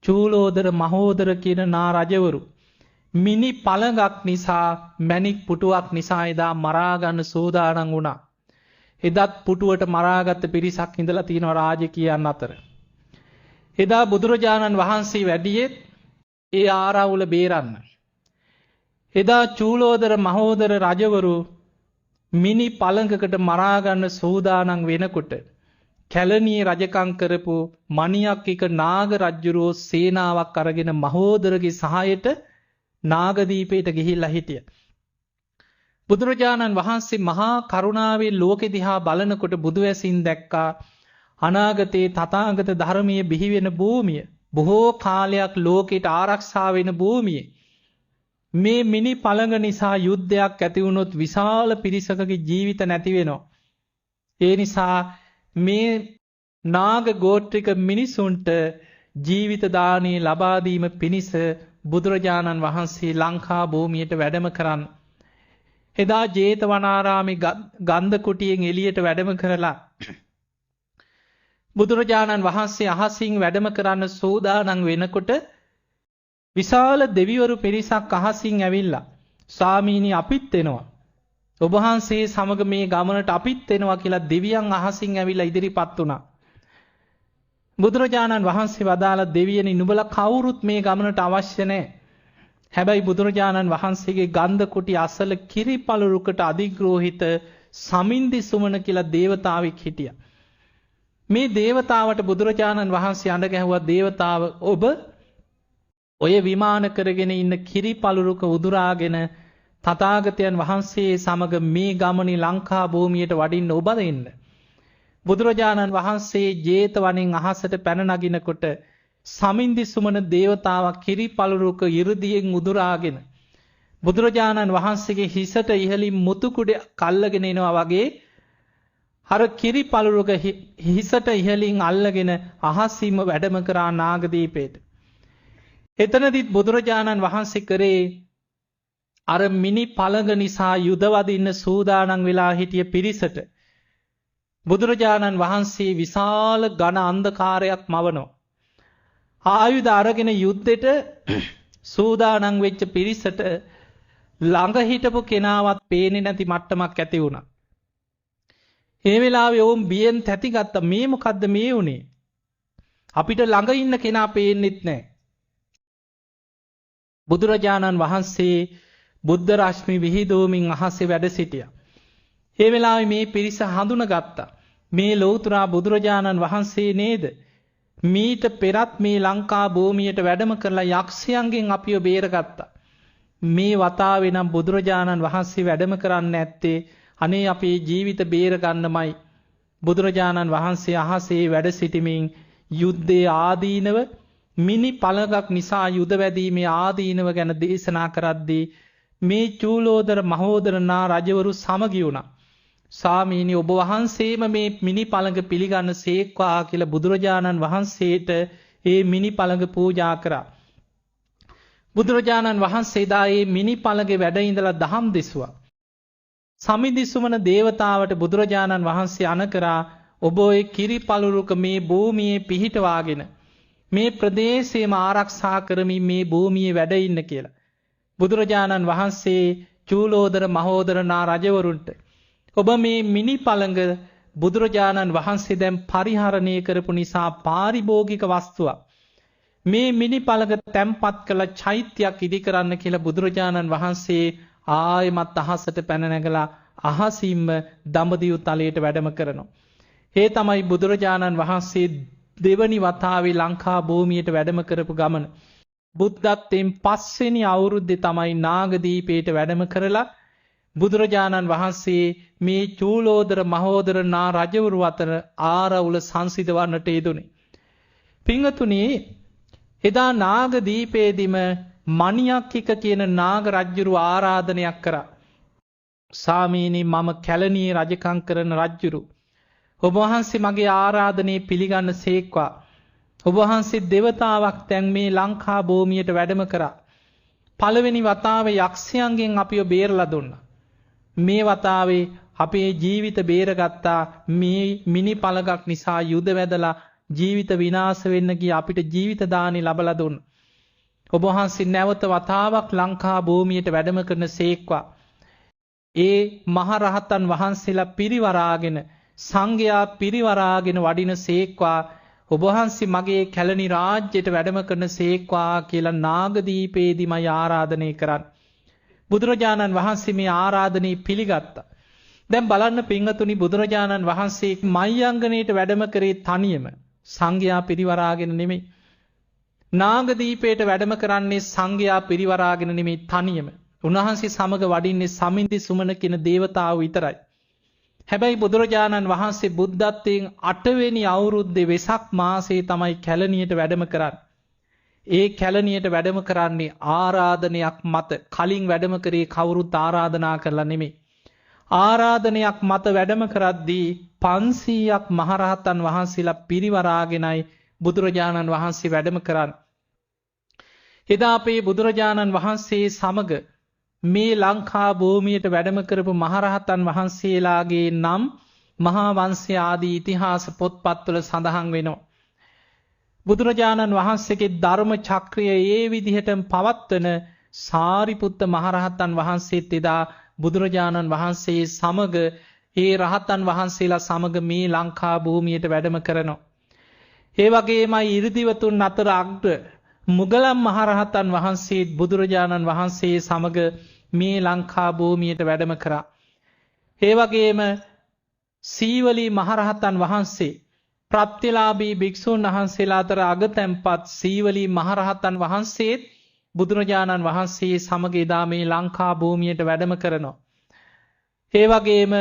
චූලෝදර මහෝදර කියන නා රජවරු මිනි පළඟක් නිසා මැණික් පුටුවක් නිසා එදා මරාගන්න සූදානම් වුණා. එදත් පුටුවට මරාගත්ත පිරිසක් ඉඳලා තියෙනවා රාජකීයන් අතර. එදා බුදුරජාණන් වහන්සේ වැඩියෙත් ඒ ආරවුල බේරන්න. එදා චූලෝදර මහෝදර රජවරු මිනි පළඟකට මරාගන්න සූදානම් වෙනකොට කැලණියේ රජකම් කරපු මණියක් එක නාග රජුරෝ සේනාවක් අරගෙන මහෝදරගේ සහායට නාගදීපයට ගිහිල්ලා හිටිය. බුදුරජාණන් වහන්සේ මහා කරුණාවෙන් ලෝකෙ දිහා බලනකොට බුදුවැසින් දැක්කා අනාගතයේ තථාගත ධර්මයේ බිහි වෙන භූමිය, බොහෝ කාලයක් ලෝකෙට ආරක්ෂා වෙන භූමිය. මේ මිනි පළඟ නිසා යුද්ධයක් ඇති වුණොත් විශාල පිරිසකගේ ජීවිත නැති වෙනවා. ඒ නිසා මේ නාග ගෝත්‍රික මිනිසුන්ට ජීවිත දානීය ලබා දීම පිණිස බුදුරජාණන් වහන්සේ ලංකා භූමියට වැඩම කරන්න. එදා ජේතවනාරාමේ ගන්ධ කුටියෙන් එළියට වැඩම කරලා බුදුරජාණන් වහන්සේ අහසින් වැඩම කරන්න සූදානම් වෙනකොට විශාල දෙවිවරු පිරිසක් අහසින් ඇවිල්ලා ස්වාමීනි අපිත් එනවා. ඔබ වහන්සේ සමග මේ ගමනට අපිත් එනවා කියලා දෙවියන් අහසින් ඇවිල්ලා ඉදිරිපත් වුණා. බුදුරජාණන් වහන්සේ වදාළ දෙවියනි නුඹලා කවුරුත් මේ ගමනට අවශ්‍ය නැහැ. හැබැයි බුදුරජාණන් වහන්සේගේ ගන්ධ කුටි අසල කිරිපලුරුකට අධිග්‍රෝහිත සමින්දි සුමන කියලා දේවතාවෙක් හිටියා. මේ දේවතාවට බුදුරජාණන් වහන්සේ අඬ ගැහුවා දේවතාව ඔබ ඔය විමාන කරගෙන ඉන්න කිරිපලුරුක උදුරාගෙන තථාගතයන් වහන්සේ සමග මේ ගමනේ ලංකා භූමියට වඩින්න ඔබ දෙන්න. බුදුරජාණන් වහන්සේ ජේතවනෙන් අහසට පැන නගිනකොට සමින්දි සුමන දේවතාවක් කිරිපලුරුක 이르දියෙන් උදුරාගෙන බුදුරජාණන් වහන්සේගේ හිසට ඉහළින් මුතු කුඩ කල්ලගෙන එනවා වගේ අර කිරිපලුරුක හිසට ඉහළින් අල්ලගෙන අහසින්ම වැඩම කරා නාගදීපේට. එතනදිත් බුදුරජාණන් වහන්සේ කරේ අර මිනි පළඟ නිසා යුද වදින්න සූදානම් වෙලා හිටිය පිරිසට බුදුරජාණන් වහන්සේ විශාල ඝන අන්ධකාරයක් මවනවා. ආයුධ අරගෙන යුද්ධෙට සූදානම් වෙච්ච පිරිසට ළඟ හිටපු කෙනාවත් පේන්නේ නැති මට්ටමක් ඇති වුණා. ඒ වෙලාවේ වුන් බියෙන් තැතිගත්තා මේ මොකද්ද මේ උනේ? අපිට ළඟ ඉන්න කෙනා පේන්නෙත් නැහැ. බුදුරජාණන් වහන්සේ බුද්ධ රශ්මි විහිදෝමින් අහසේ වැඩ සිටියා. ඒ වෙලාවේ මේ පිරිස හඳුනගත්තා. මේ ලෞතර බුදුරජාණන් වහන්සේ නේද? මීට පෙරත් මේ ලංකා භූමියට වැඩම කරලා යක්ෂයන්ගෙන් අපිව බේරගත්තා. මේ වතාවේ නම් බුදුරජාණන් වහන්සේ වැඩම කරන්න ඇත්තේ අනේ අපේ ජීවිත බේරගන්නමයි. බුදුරජාණන් වහන්සේ අහසේ වැඩ සිටමින් යුද්ධයේ ආදීනව මිනි පළඟක් නිසා යුද වැදීමේ ආදීනව ගැන දේශනා කරද්දී මේ චූලෝදර මහෝදර නා රජවරු සමගි වුණා. ස්වාමීනි ඔබ වහන්සේම මේ මිනි පළඟ පිළිගන්න සේක්වා කියලා බුදුරජාණන් වහන්සේට ඒ මිනි පළඟ පූජා කරා. බුදුරජාණන් වහන්සේ දා මේ මිනි පළඟේ වැඩ ඉඳලා දහම් දෙසුවා. සමිදිසුමන දේවතාවට බුදුරජාණන් වහන්සේ අනකරා ඔබ ඔය කිරිපලුරුක මේ භූමියේ පිහිටවාගෙන මේ ප්‍රදේශයේම ආරක්ෂා කරමින් මේ භූමියේ වැඩ ඉන්න කියලා. බුදුරජාණන් වහන්සේ චූලෝදර මහෝදර නා රජවරුන්ට ඔබ මේ මිනි පළඟ බුදුරජාණන් වහන්සේ දැන් පරිහරණය කරපු නිසා පාරිභෝගික වස්තුවක්. මේ මිනි පළඟ තැම්පත් කළ චෛත්‍යයක් ඉදි කරන්න කියලා බුදුරජාණන් වහන්සේ ආයමත් අහසට පැන නැගලා අහසින්ම දඹදිව තලයට වැඩම කරනවා. ඒ තමයි බුදුරජාණන් වහන්සේ දෙවනි වතාවේ ලංකා භූමියට වැඩම කරපු ගමන. බුද්ධත්වයෙන් 5 වෙනි අවුරුද්දේ තමයි නාගදීපයට වැඩම කරලා බුදුරජාණන් වහන්සේ මේ චූලෝදර මහෝදර නා රජවරු අතර ආරවුල සංසිඳවන්නට යෙදුනේ. පිංගතුනි එදා නාග දීපේදීම මණියක්කික කියන නාග රජුරු ආරාධනයක් කරා. සාමීනි මම කැලණියේ රජකම් කරන රජුරු. ඔබ වහන්සේ මගේ ආරාධනය පිළිගන්න සේක්වා. ඔබ වහන්සේ දෙවතාවක් දැන් මේ ලංකා භූමියට වැඩම කරා. පළවෙනි වතාවේ යක්ෂයන්ගෙන් අපිව බේරලා දුන්නා. මේ වතාවේ අපේ ජීවිත බේරගත්තා මේ මිනි පළගක් නිසා යුද වැදලා ජීවිත විනාශ වෙන්න ගිය අපිට ජීවිත දානි ලබලා දුන්නා. ඔබ වහන්සේ නැවත වතාවක් ලංකා භූමියට වැඩම කරන සේක්වා. ඒ මහරහතන් වහන්සේලා පිරිවරාගෙන සංඝයා පිරිවරාගෙන වඩින සේක්වා. ඔබ වහන්සේ මගේ කැලණි රාජ්‍යයට වැඩම කරන සේක්වා කියලා නාගදීපේදීමයි ආරාධනය කරන්නේ. බුදුරජාණන් වහන්සේ මේ ආරාධනය පිළිගත්තා. දැන් බලන්න පින්වතුනි බුදුරජාණන් වහන්සේ මයංගනයට වැඩම කරේ තනියම සංඝයා පිරිවරාගෙන නෙමෙයි. නාගදීපයට වැඩම කරන්නේ සංඝයා පිරිවරාගෙන නෙමෙයි තනියම. උන්වහන්සේ සමග වඩින්නේ සමින්දි සුමන කියන දේවතාවෝ විතරයි. හැබැයි බුදුරජාණන් වහන්සේ බුද්ධත්වයෙන් 8 වෙනි අවුරුද්දේ වෙසක් මාසයේ තමයි කැලණියට වැඩම කරන්නේ. ඒ කැලණියට වැඩම කරන්නේ ආරාධනයක් මත. කලින් වැඩම කරේ කවුරුත් ආරාධනා කරලා නෙමෙයි. ආරාධනයක් මත වැඩම කරද්දී 500ක් මහරහතන් වහන්සේලා පිරිවරාගෙනයි බුදුරජාණන් වහන්සේ වැඩම කරන්නේ. එදා අපේ බුදුරජාණන් වහන්සේ සමග මේ ලංකා භූමියට වැඩම කරපු මහරහතන් වහන්සේලාගේ නම් මහා වංශය ආදී ඉතිහාස පොත්පත්වල සඳහන් වෙනවා. බුදුරජාණන් වහන්සේගේ ධර්ම චක්‍රය ඒ විදිහටම පවත්වන සාරිපුත්ත මහරහතන් වහන්සේත් එදා බුදුරජාණන් වහන්සේ සමග ඒ රහතන් වහන්සේලා සමග මේ ලංකා භූමියට වැඩම කරනවා. ඒ වගේමයි 이르දිවතුන් අතර අග්‍ර මුගලන් මහරහතන් වහන්සේත් බුදුරජාණන් වහන්සේ සමග මේ ලංකා භූමියට වැඩම කරා. ඒ වගේම සීවලී මහරහතන් වහන්සේ ප්‍රත්‍යලාභී භික්ෂූන් වහන්සේලා අතර අගතැන්පත් සීවලී මහරහතන් වහන්සේත් බුදුරජාණන් වහන්සේ සමග එදා මේ ලංකා භූමියට වැඩම කරනවා. ඒ වගේම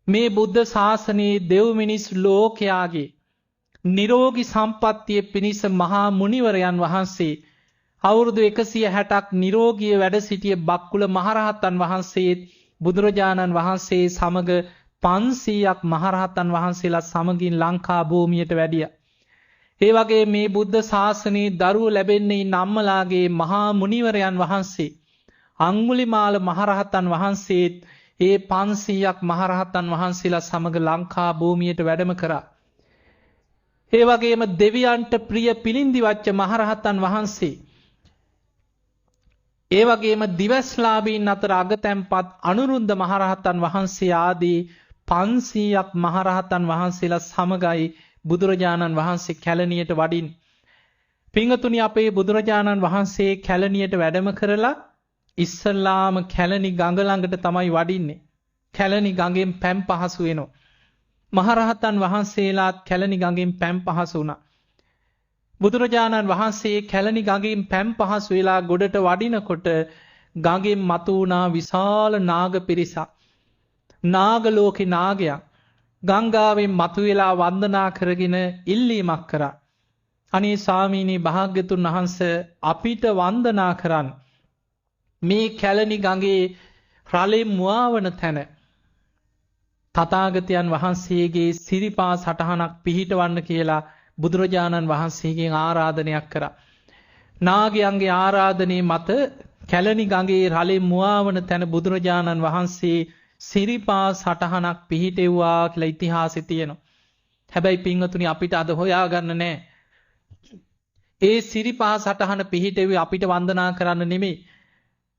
මේ බුද්ධ ශාසනයේ දෙව් මිනිස් ලෝකයාගේ නිරෝගී සම්පත්තිය පිණිස මහා මුනිවරයන් වහන්සේ අවුරුදු 160ක් නිරෝගීව වැඩ සිටිය බක්කුල මහරහතන් වහන්සේත් බුදුරජාණන් වහන්සේ සමග 500ක් මහරහතන් වහන්සේලා සමගින් ලංකා භූමියට වැඩියා. ඒ වගේ මේ බුද්ධ ශාසනයේ දරුවෝ ලැබෙන්නේ නම්මලාගේ මහා මුනිවරයන් වහන්සේ අංගුලිමාල මහරහතන් වහන්සේත් ඒ 500ක් මහරහතන් වහන්සේලා සමග ලංකා භූමියට වැඩම කරා. ඒ වගේම දෙවියන්ට ප්‍රිය පිළිඳි වච්ච මහරහතන් වහන්සේ ඒ වගේම දිවස්ලාභීන් අතර අගතැන්පත් අනුරුද්ධ මහරහතන් වහන්සේ ආදී 500ක් මහරහතන් වහන්සේලා සමගයි බුදුරජාණන් වහන්සේ කැලණියට වඩින්. පිංගතුනි අපේ බුදුරජාණන් වහන්සේ කැලණියට වැඩම කරලා ඉස්සල්ලාම කැලණි ගඟ ළඟට තමයි වඩින්නේ. කැලණි ගඟෙන් පැන් පහසු වෙනවා. මහරහතන් වහන්සේලාත් කැලණි ගඟෙන් පැන් පහසු වුණා. බුදුරජාණන් වහන්සේ කැලණි ගඟෙන් පැන් පහසු වෙලා ගොඩට වඩිනකොට ගඟෙන් මතුවුණා විශාල නාග පිරිසක්. නාග ලෝකේ නාගයා ගංගාවෙන් මතුවලා වන්දනා කරගෙන ඉල්ලීමක් කරා. අනේ ස්වාමීනි භාග්‍යතුන් වහන්සේ අපිට වන්දනා කරන්න. මේ කැලණි ගඟේ රළේ මුවාවන තැන තථාගතයන් වහන්සේගේ සිරිපා සටහනක් පිහිටවන්න කියලා බුදුරජාණන් වහන්සේගෙන් ආරාධනයක් කරා. නාගයන්ගේ ආරාධනයේ මත කැලණි ගඟේ රළේ මුවාවන තැන බුදුරජාණන් වහන්සේ සිරිපා සටහනක් පිහිටෙව්වා කියලා ඉතිහාසෙ තියෙනවා. හැබැයි පින්වතුනි අපිට අද හොයාගන්න නෑ. ඒ සිරිපා සටහන පිහිටෙව්වේ අපිට වන්දනා කරන්න නෙමෙයි.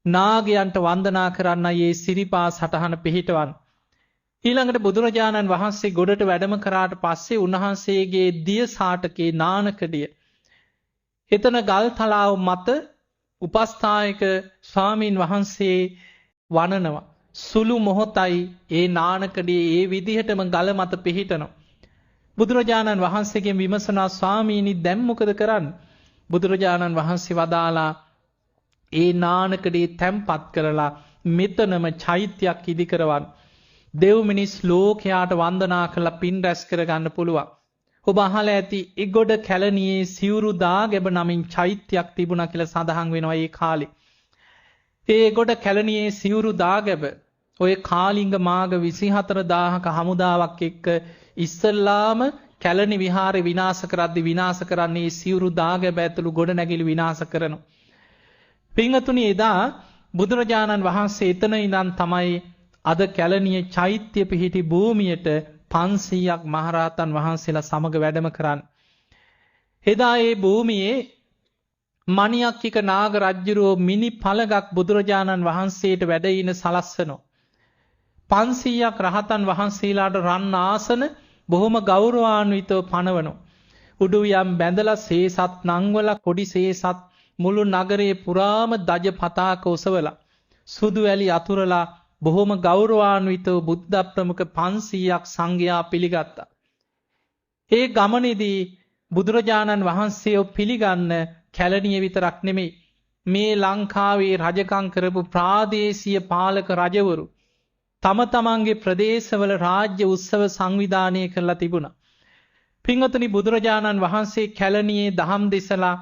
නාගයන්ට වන්දනා කරන්නයි මේ සිරිපා සටහන පිහිටවන්නේ. ඊළඟට බුදුරජාණන් වහන්සේ ගොඩට වැඩම කරාට පස්සේ උන්වහන්සේගේ දිය සාටකේ නානකඩිය එතන ගල් තලාව මත උපස්ථායක ස්වාමීන් වහන්සේ වනනවා. සුළු මොහොතයි ඒ නානකඩියේ ඒ විදිහටම ගල මත පිහිටනවා. බුදුරජාණන් වහන්සේගෙන් විමසනවා ස්වාමීනි දැන් මොකද කරන්නේ? බුදුරජාණන් වහන්සේ වදාලා ඒ නානකඩියේ තැම්පත් කරලා මෙතනම චෛත්‍යයක් ඉදි කරවන්න. දෙව් මිනිස් ලෝකයාට වන්දනා කරලා පින් රැස් කරගන්න පුළුවන්. ඔබ අහලා ඇති එගොඩ කැලණියේ සිවුරු දාගැබ නමින් චෛත්‍යයක් තිබුණා කියලා සඳහන් වෙනවා ඒ කාලේ. ඒ එගොඩ කැලණියේ සිවුරු දාගැබ ඔය කාලිංග මාග 24000ක හමුදාවක් එක්ක ඉස්සල්ලාම කැලණි විහාරේ විනාශ කරද්දි විනාශ කරන්නේ සිවුරු දාගැබ ඇතුළු ගොඩනැගිලි විනාශ කරනවා. පින්වතුනි එදා බුදුරජාණන් වහන්සේ එතන ඉඳන් තමයි අද කැලණියේ චෛත්‍ය පිහිටි භූමියට 500ක් මහරහතන් වහන්සේලා සමග වැඩම කරන්න. එදා ඒ භූමියේ මණියක්කික නාග රජුරෝ මිනි පළගක් බුදුරජාණන් වහන්සේට වැඩ ඉන සලස්සනවා. 500ක් රහතන් වහන්සේලාට රන් ආසන බොහොම ගෞරවාන්විතව පනවනවා. උඩුයම් බැඳලා සේසත් නංවල කොඩි සේසත් මුළු නගරේ පුරාම දජ පතාක ඔසවලා සුදු වැලි අතුරලා බොහොම ගෞරවාන්විතව බුද්ධ ප්‍රමුඛ 500ක් සංඝයා පිළිගත්තා. ඒ ගමනේදී බුදුරජාණන් වහන්සේව පිළිගන්න කැලණිය විතරක් නෙමෙයි මේ ලංකාවේ රජකම් කරපු ප්‍රාදේශීය පාලක රජවරු තම තමන්ගේ ප්‍රදේශවල රාජ්‍ය උත්සව සංවිධානය කරලා තිබුණා. පින්වතුනි බුදුරජාණන් වහන්සේ කැලණියේ දහම් දෙසලා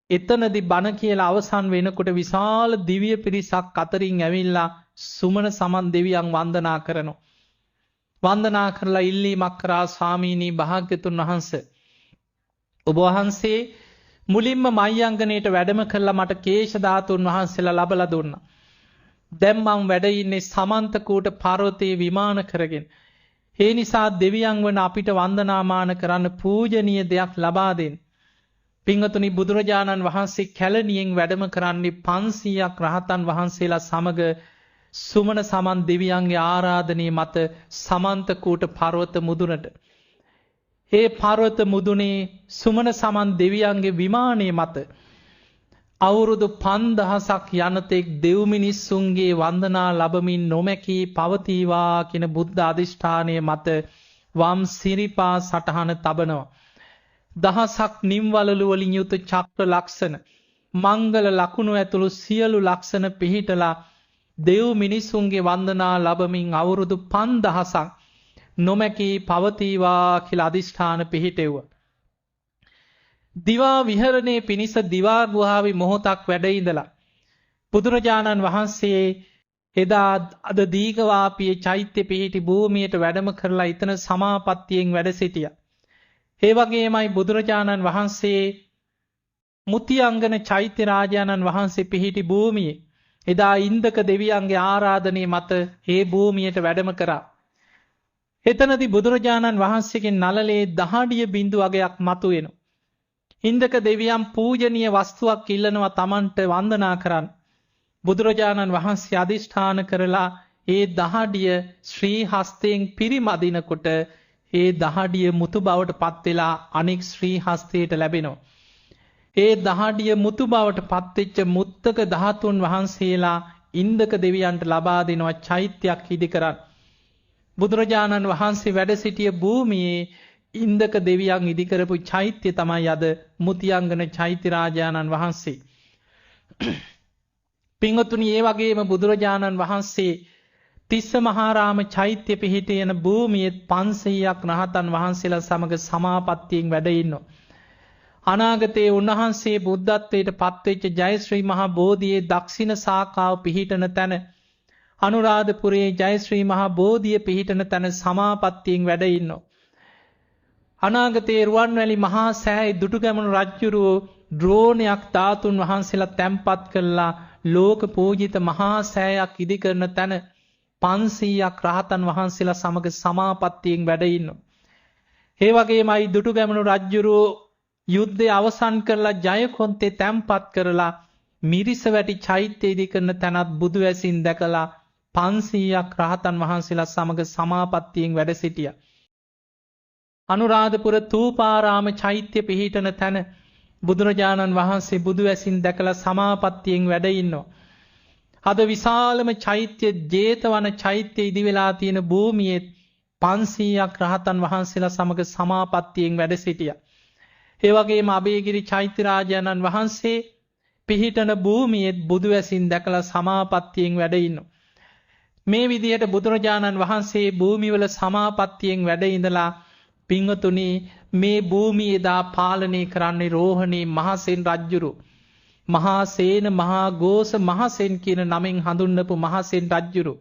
එතනදී බණ කියලා අවසන් වෙනකොට විශාල දිව්‍ය පිරිසක් අතරින් ඇවිල්ලා සුමන සමන් දෙවියන් වන්දනා කරනවා. වන්දනා කරලා ඉල්ලීමක් කරා ස්වාමීනි භාග්‍යතුන් වහන්සේ ඔබ වහන්සේ මුලින්ම මයංගනේට වැඩම කළා මට කේශ ධාතුන් වහන්සේලා ලබලා දුන්නා. දැන් මම වැඩ ඉන්නේ සමන්තකූට පර්වතයේ විමාන කරගෙන. ඒ නිසා දෙවියන් වන අපිට වන්දනාමාන කරන්න පූජනීය දෙයක් ලබා දෙන්න. පින්වතුනි බුදුරජාණන් වහන්සේ කැලණියෙන් වැඩම කරන්නේ 500ක් රහතන් වහන්සේලා සමග සුමන සමන් දෙවියන්ගේ ආරාධනයේ මත සමන්තකූට පර්වත මුදුනට. ඒ පර්වත මුදුනේ සුමන සමන් දෙවියන්ගේ විමානයේ මත අවුරුදු 5000ක් යනතෙක් දෙව් මිනිස්සුන්ගේ වන්දනා ලැබමින් නොමැකී පවතිවා කියන බුද්ධ අධිෂ්ඨානයේ මත වම් සිරිපා සටහන තබනවා. දහසක් නිම්වලලු වලින් යුත් චක්‍ර ලක්ෂණ මංගල ලකුණු ඇතුළු සියලු ලක්ෂණ පිහිටලා දෙව් මිනිසුන්ගේ වන්දනා ලැබමින් අවුරුදු 5000ක් නොමැකී පවතිවා කියලා අධිෂ්ඨාන පිහිටෙව්වා. දිවා විහරණේ පිණිස දිවා ගුහාවේ මොහොතක් වැඩ ඉඳලා බුදුරජාණන් වහන්සේ එදා අද දීඝවාපියේ චෛත්‍ය පිහිටි භූමියට වැඩම කරලා ඊතන සමාපත්තියෙන් වැඩ සිටියා. ඒ වගේමයි බුදුරජාණන් වහන්සේ මුතියංගන චෛත්‍ය රාජානන් වහන්සේ පිහිටි භූමියේ එදා ඉන්දක දෙවියන්ගේ ආරාධනයේ මත ඒ භූමියට වැඩම කරා. එතනදී බුදුරජාණන් වහන්සේගේ නළලේ දහඩිය බිඳු වගයක් මතුවෙනවා. ඉන්දක දෙවියන් පූජනීය වස්තුවක් ඉල්ලනවා Tamanට වන්දනා කරන්න. බුදුරජාණන් වහන්සේ අදිෂ්ඨාන කරලා ඒ දහඩිය ශ්‍රී හස්තයෙන් පිරිමදිනකොට ඒ දහඩිය මුතු බවට පත් වෙලා අනෙක් ශ්‍රී හස්තයට ලැබෙනවා. ඒ දහඩිය මුතු බවට පත්වෙච්ච මුත්තක ධාතුන් වහන්සේලා ඉන්දක දෙවියන්ට ලබා දෙනවා චෛත්‍යයක් ඉදි කරන්න. බුදුරජාණන් වහන්සේ වැඩ සිටිය භූමියේ ඉන්දක දෙවියන් ඉදි කරපු චෛත්‍ය තමයි අද මුතියංගන චෛත්‍ය රාජානන් වහන්සේ. පින්වතුනි ඒ වගේම බුදුරජාණන් වහන්සේ තිස්ස මහාරාම චෛත්‍ය පිහිටි යන භූමියේ 500ක් රහතන් වහන්සේලා සමග සමාපත්තියෙන් වැඩ ඉන්නවා. අනාගතයේ උන්වහන්සේ බුද්ධත්වයට පත්වෙච්ච ජයශ්‍රී මහා බෝධියේ දක්ෂිණ ශාඛාව පිහිටන තැන අනුරාධපුරයේ ජයශ්‍රී මහා බෝධිය පිහිටන තැන සමාපත්තියෙන් වැඩ ඉන්නවා. අනාගතයේ රුවන්වැලි මහා සෑයේ දුටුගැමුණු රජුරෝ ද්‍රෝණයක් ධාතුන් වහන්සේලා තැන්පත් කළා ලෝක පූජිත මහා සෑයක් ඉදි කරන තැන 500ක් රහතන් වහන්සේලා සමග සමාපත්තියෙන් වැඩ ඉන්නවා. ඒ වගේමයි දුටුගැමුණු රජුරෝ යුද්ධය අවසන් කරලා ජයකොන්තේ තැන්පත් කරලා මිරිසවැටි චෛත්‍ය ඉදි කරන තැනත් බුදු වැසින් දැකලා 500ක් රහතන් වහන්සේලා සමග සමාපත්තියෙන් වැඩ සිටියා. අනුරාධපුර තූපාරාම චෛත්‍ය පිහිටන තැන බුදුරජාණන් වහන්සේ බුදු වැසින් දැකලා සමාපත්තියෙන් වැඩ ඉන්නවා. අද විශාලම චෛත්‍ය ජේතවන චෛත්‍ය ඉදි වෙලා තියෙන භූමියේ 500ක් රහතන් වහන්සේලා සමග සමාපත්තියෙන් වැඩ සිටියා. ඒ වගේම අබේගිරි චෛත්‍ය රාජානන් වහන්සේ පිහිටන භූමියේ බුදු වැසින් දැකලා සමාපත්තියෙන් වැඩ ඉන්නවා. මේ විදිහට බුදුරජාණන් වහන්සේ භූමිවල සමාපත්තියෙන් වැඩ ඉඳලා පින්වතුනි මේ භූමිය එදා පාලනය කරන්නේ රෝහණේ මහසෙන් රජ්ජුරු. මහා සේන මහා ගෝස මහසෙන් කියන නමින් හඳුන්වපු මහසෙන් රජ්ජුරු.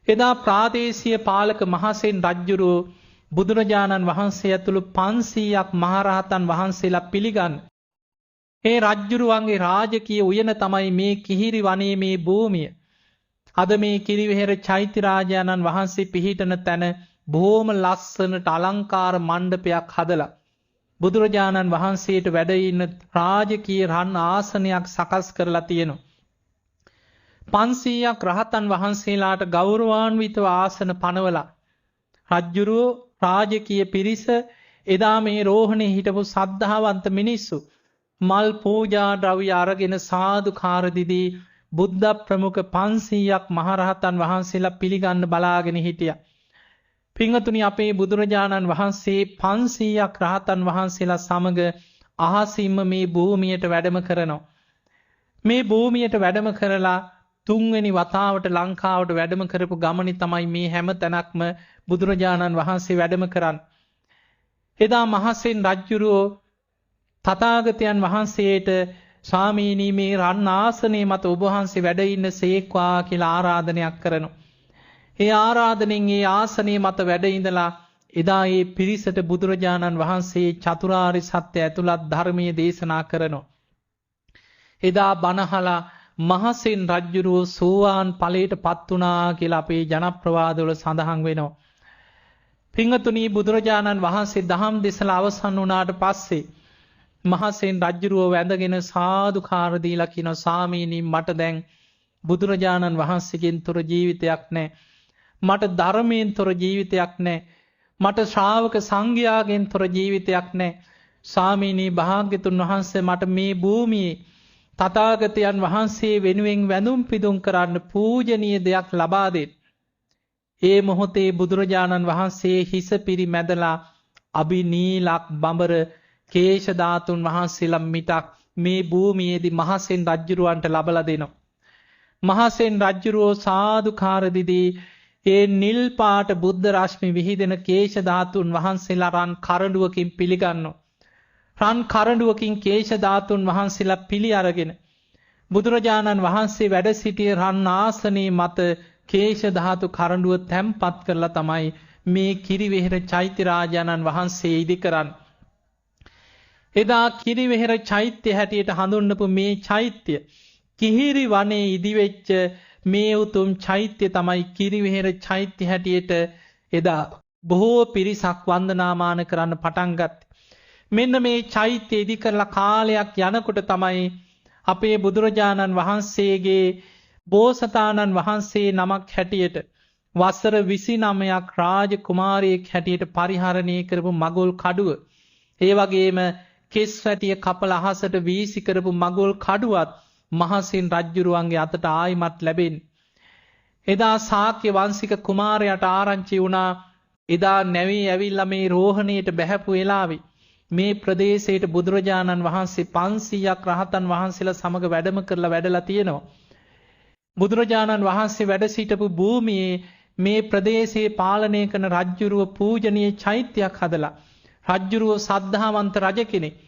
එදා ප්‍රාදේශීය පාලක මහසෙන් රජ්ජුරු බුදුරජාණන් වහන්සේ ඇතුළු 500ක් මහරහතන් වහන්සේලා පිළිගන්න. ඒ රජ්ජුරුවන්ගේ රාජකීය උයන තමයි මේ කිහිරි වනයේ මේ භූමිය. අද මේ කිරිවෙහෙර චෛත්‍ය රාජානන් වහන්සේ පිහිටන තැන බොහොම ලස්සනට අලංකාර මණ්ඩපයක් හදලා බුදුරජාණන් වහන්සේට වැඩ ඉන්න රාජකීය රන් ආසනයක් සකස් කරලා තියෙනවා. 500ක් රහතන් වහන්සේලාට ගෞරවාන්විතව ආසන පනවලා රජ්ජුරුවෝ රාජකීය පිරිස එදා මේ රෝහණේ හිටපු සද්ධාවන්ත මිනිස්සු මල් පූජා ද්‍රව්‍ය අරගෙන සාදුකාර දීදී බුද්ධ ප්‍රමුඛ 500ක් මහරහතන් වහන්සේලා පිළිගන්න බලාගෙන හිටියා. පින්වතුනි අපේ බුදුරජාණන් වහන්සේ 500ක් රහතන් වහන්සේලා සමග අහසින්ම මේ භූමියට වැඩම කරනවා. මේ භූමියට වැඩම කරලා තුන්වෙනි වතාවට ලංකාවට වැඩම කරපු ගමනේ තමයි මේ හැම තැනක්ම බුදුරජාණන් වහන්සේ වැඩම කරන්නේ. එදා මහසෙන් රජුරෝ තථාගතයන් වහන්සේට ස්වාමීනි මේ රන් ආසනයේ මත ඔබ වහන්සේ වැඩ ඉන්න සේක්වා කියලා ආරාධනයක් කරනවා. ඒ ආරාධනෙන් ඒ ආසනයේ මත වැඩ ඉඳලා එදා ඒ පිරිසට බුදුරජාණන් වහන්සේ චතුරාර්ය සත්‍ය ඇතුළත් ධර්මයේ දේශනා කරනවා. එදා බණහලා මහසෙන් රජුරෝ සෝවාන් ඵලයට පත් වුණා කියලා අපේ ජනප්‍රවාදවල සඳහන් වෙනවා. පින්වතුනි බුදුරජාණන් වහන්සේ දහම් දෙසලා අවසන් වුණාට පස්සේ මහසෙන් රජුරෝ වැඳගෙන සාදුකාර දීලා කියන ස්වාමීනි මට දැන් බුදුරජාණන් වහන්සේගෙන් තොර ජීවිතයක් නැහැ. මට ධර්මයෙන් තොර ජීවිතයක් නැහැ. මට ශ්‍රාවක සංඝයාගෙන් තොර ජීවිතයක් නැහැ. ස්වාමීනි භාග්‍යතුන් වහන්සේ මට මේ භූමියේ තථාගතයන් වහන්සේ වෙනුවෙන් වැඳුම් පිදුම් කරන්න පූජනීය දෙයක් ලබා දෙන්න. ඒ මොහොතේ බුදුරජාණන් වහන්සේ හිස පිරිමැදලා අබිනීලක් බඹර කේශ ධාතුන් වහන්සේලා මිටක් මේ භූමියේදී මහසෙන් රජුරවන්ට ලබලා දෙනවා. මහසෙන් රජුරෝ සාදුකාර දීදී ඒ නිල් පාට බුද්ධ රශ්මි විහිදෙන කේශ ධාතුන් වහන්සේලා රන් කරඬුවකින් පිළිගන්නවා. රන් කරඬුවකින් කේශ ධාතුන් වහන්සේලා පිළි අරගෙන බුදුරජාණන් වහන්සේ වැඩ සිටිය රන් ආසනයේ මත කේශ ධාතු කරඬුව තැම්පත් කරලා තමයි මේ කිරිවෙහෙර චෛත්‍ය රාජානන් වහන්සේ ඉදි කරන්නේ. එදා කිරිවෙහෙර චෛත්‍ය හැටියට හඳුන්වපු මේ චෛත්‍ය කිහිරි වනයේ ඉදිවෙච්ච මේ උතුම් චෛත්‍ය තමයි කිරිවෙහෙර චෛත්‍ය හැටියට එදා බොහෝ පිරිසක් වන්දනාමාන කරන්න පටන් ගත්තේ. මෙන්න මේ චෛත්‍ය ඉදි කරලා කාලයක් යනකොට තමයි අපේ බුදුරජාණන් වහන්සේගේ බෝසතාණන් වහන්සේ නමක් හැටියට වසර 29ක් රාජ කුමාරයෙක් හැටියට පරිහරණය කරපු මගුල් කඩුව, ඒ වගේම කෙස් වැටිය කපල අහසට වීසි කරපු මගුල් කඩුවත් මහසෙන් රජුරුවන්ගේ අතට ආයිමත් ලැබෙන්නේ. එදා ශාක්‍ය වංශික කුමාරයාට ආරංචි වුණා එදා නැවී ඇවිල්ලා මේ රෝහණයට බැහැපු වෙලාවේ මේ ප්‍රදේශයට බුදුරජාණන් වහන්සේ 500ක් රහතන් වහන්සේලා සමග වැඩම කරලා වැඩලා තියෙනවා. බුදුරජාණන් වහන්සේ වැඩ සිටපු භූමියේ මේ ප්‍රදේශයේ පාලනය කරන රජුරුව පූජනීය චෛත්‍යයක් හදලා රජුරුව සද්ධාවන්ත රජ කෙනෙක්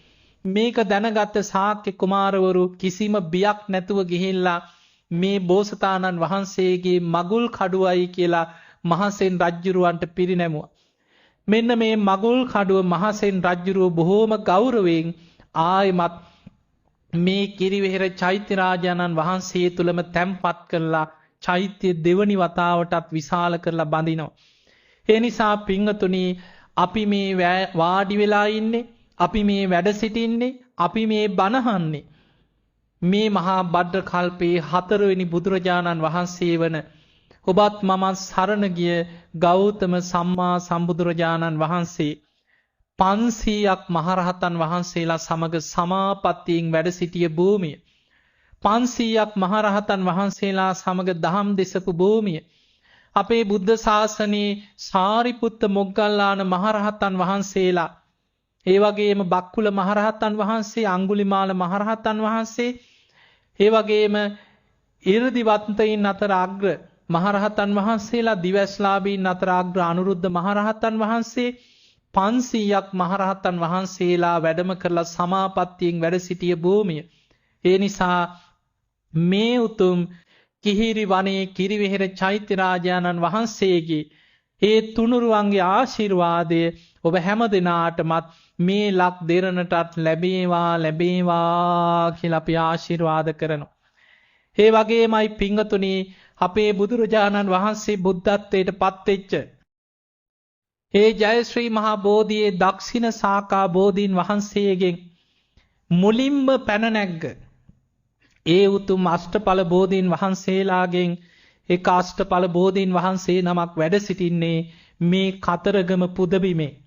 මේක දැනගත්ත ශාක්‍ය කුමාරවරු කිසිම බියක් නැතුව ගිහිල්ලා මේ බෝසතාණන් වහන්සේගේ මගුල් කඩුවයි කියලා මහසෙන් රජුරවන්ට පිරිනැමුවා. මෙන්න මේ මගුල් කඩුව මහසෙන් රජුරුව බොහෝම ගෞරවයෙන් ආයමත් මේ කිරිවෙහෙර චෛත්‍ය රාජානන් වහන්සේ තුලම තැන්පත් කරලා චෛත්‍ය දෙවනි වතාවටත් විශාල කරලා බඳිනවා. ඒ නිසා පින්වතුනි අපි මේ වාඩි වෙලා ඉන්නේ, අපි මේ වැඩ සිටින්නේ, අපි මේ බණහන්නේ මේ මහා භද්‍ර කල්පයේ 4 වෙනි බුදුරජාණන් වහන්සේ වන ඔබත් මමත් සරණ ගිය ගෞතම සම්මා සම්බුදුරජාණන් වහන්සේ 500ක් මහරහතන් වහන්සේලා සමග සමාපත්තියෙන් වැඩ සිටිය භූමිය, 500ක් මහරහතන් වහන්සේලා සමග දහම් දෙසපු භූමිය, අපේ බුද්ධ ශාසනයේ සාරිපුත්ත මොග්ගල්ලාන මහරහතන් වහන්සේලා, ඒ වගේම බක්කුල මහරහතන් වහන්සේ, අඟුලිමාල මහරහතන් වහන්සේ, ඒ වගේම 이르දිවන්තයින් අතර අග්‍ර මහරහතන් වහන්සේලා දිවැස්ලාභීන් අතර අග්‍ර අනුරුද්ධ මහරහතන් වහන්සේ 500ක් මහරහතන් වහන්සේලා වැඩම කරලා සමාපත්තියෙන් වැඩ සිටිය භූමිය. ඒ නිසා මේ උතුම් කිහිරි වනයේ කිරිවෙහෙර චෛත්‍ය රාජානන් වහන්සේගේ ඒ තුනුරුවන්ගේ ආශිර්වාදය ඔබ හැම දිනාටමත් මේ ලක් දෙරණටත් ලැබේවා ලැබේවා කියලා අපි ආශිර්වාද කරනවා. ඒ වගේමයි පිංගතුනි අපේ බුදුරජාණන් වහන්සේ බුද්ධත්වයට පත්වෙච්ච ඒ ජයශ්‍රී මහා බෝධියේ දක්ෂිණ සාකා බෝධීන් වහන්සේගෙන් මුලින්ම පැන නැග්ග ඒ උතුම් අෂ්ටඵල බෝධීන් වහන්සේලාගෙන් එක අෂ්ටඵල බෝධීන් වහන්සේ නමක් වැඩ සිටින්නේ මේ කතරගම පුදබිමේ.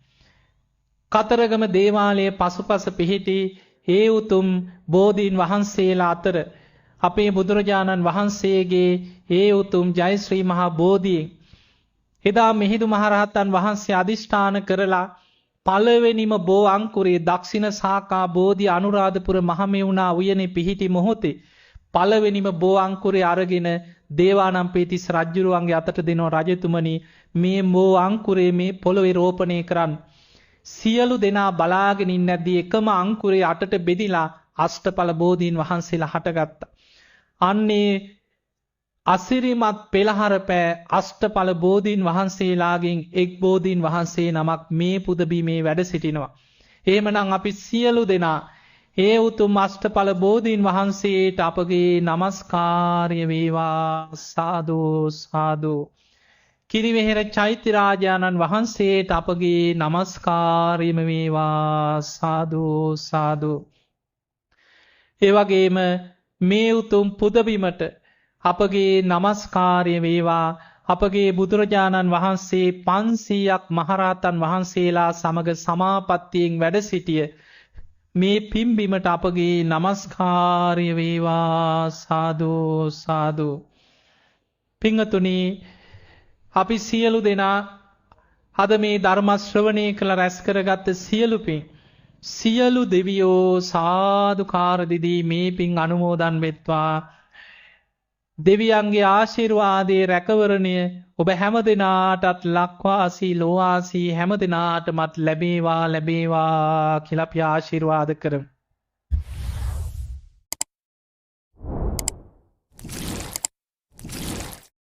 කතරගම දේවාලයේ පසුපස පිහිටි ඒ උතුම් බෝධීන් වහන්සේලා අතර අපේ බුදුරජාණන් වහන්සේගේ ඒ උතුම් ජයශ්‍රී මහා බෝධියෙන් එදා මිහිඳු මහරහතන් වහන්සේ අදිෂ්ඨාන කරලා පළවෙනිම බෝ අංකුරේ දක්ෂිණ සාකා බෝධි අනුරාධපුර මහමෙවුනා උයනේ පිහිටි මොහොතේ පළවෙනිම බෝ අංකුරේ අරගෙන දේවානම්පියතිස්ස රජුරුවන්ගේ අතට දෙනවා රජතුමනි මේ බෝ අංකුරේ මේ පොළොවේ රෝපණය කරන්න. සියලු දෙනා බලාගෙන ඉන්නදී එකම අංකුරේ අටට බෙදිලා අෂ්ටඵල බෝධීන් වහන්සේලා හටගත්තා. අන්නේ අසිරිමත් පෙළහර පෑ අෂ්ටඵල බෝධීන් වහන්සේලාගෙන් එක් බෝධීන් වහන්සේ නමක් මේ පුදබිමේ වැඩ සිටිනවා. එහෙමනම් අපි සියලු දෙනා ඒ උතුම් අෂ්ටඵල බෝධීන් වහන්සේට අපගේ নমස්කාරය වේවා සාදු සාදු. කිරිවෙහෙර චෛත්‍ය රාජානන් වහන්සේට අපගේ নমස්කාරයම වේවා සාදු සාදු. ඒ වගේම මේ උතුම් පුදබිමට අපගේ নমස්කාරය වේවා අපගේ බුදුරජාණන් වහන්සේ 500ක් මහරහතන් වහන්සේලා සමග සමාපත්තියෙන් වැඩ සිටිය මේ පිම්බිමට අපගේ নমස්කාරය වේවා සාදු සාදු. පිංගතුනි අපි සියලු දෙනා අද මේ ධර්ම ශ්‍රවණය කළ රැස් කරගත් සියලු පින් සියලු දෙවියෝ සාදුකාර දෙදී මේ පින් අනුමෝදන් වෙත්වා. දෙවියන්ගේ ආශිර්වාදයේ රැකවරණය ඔබ හැම දිනාටත් ලක්වාසී ලෝවාසී හැම දිනාටමත් ලැබේවා ලැබේවා කියලා අපි ආශිර්වාද කරමු.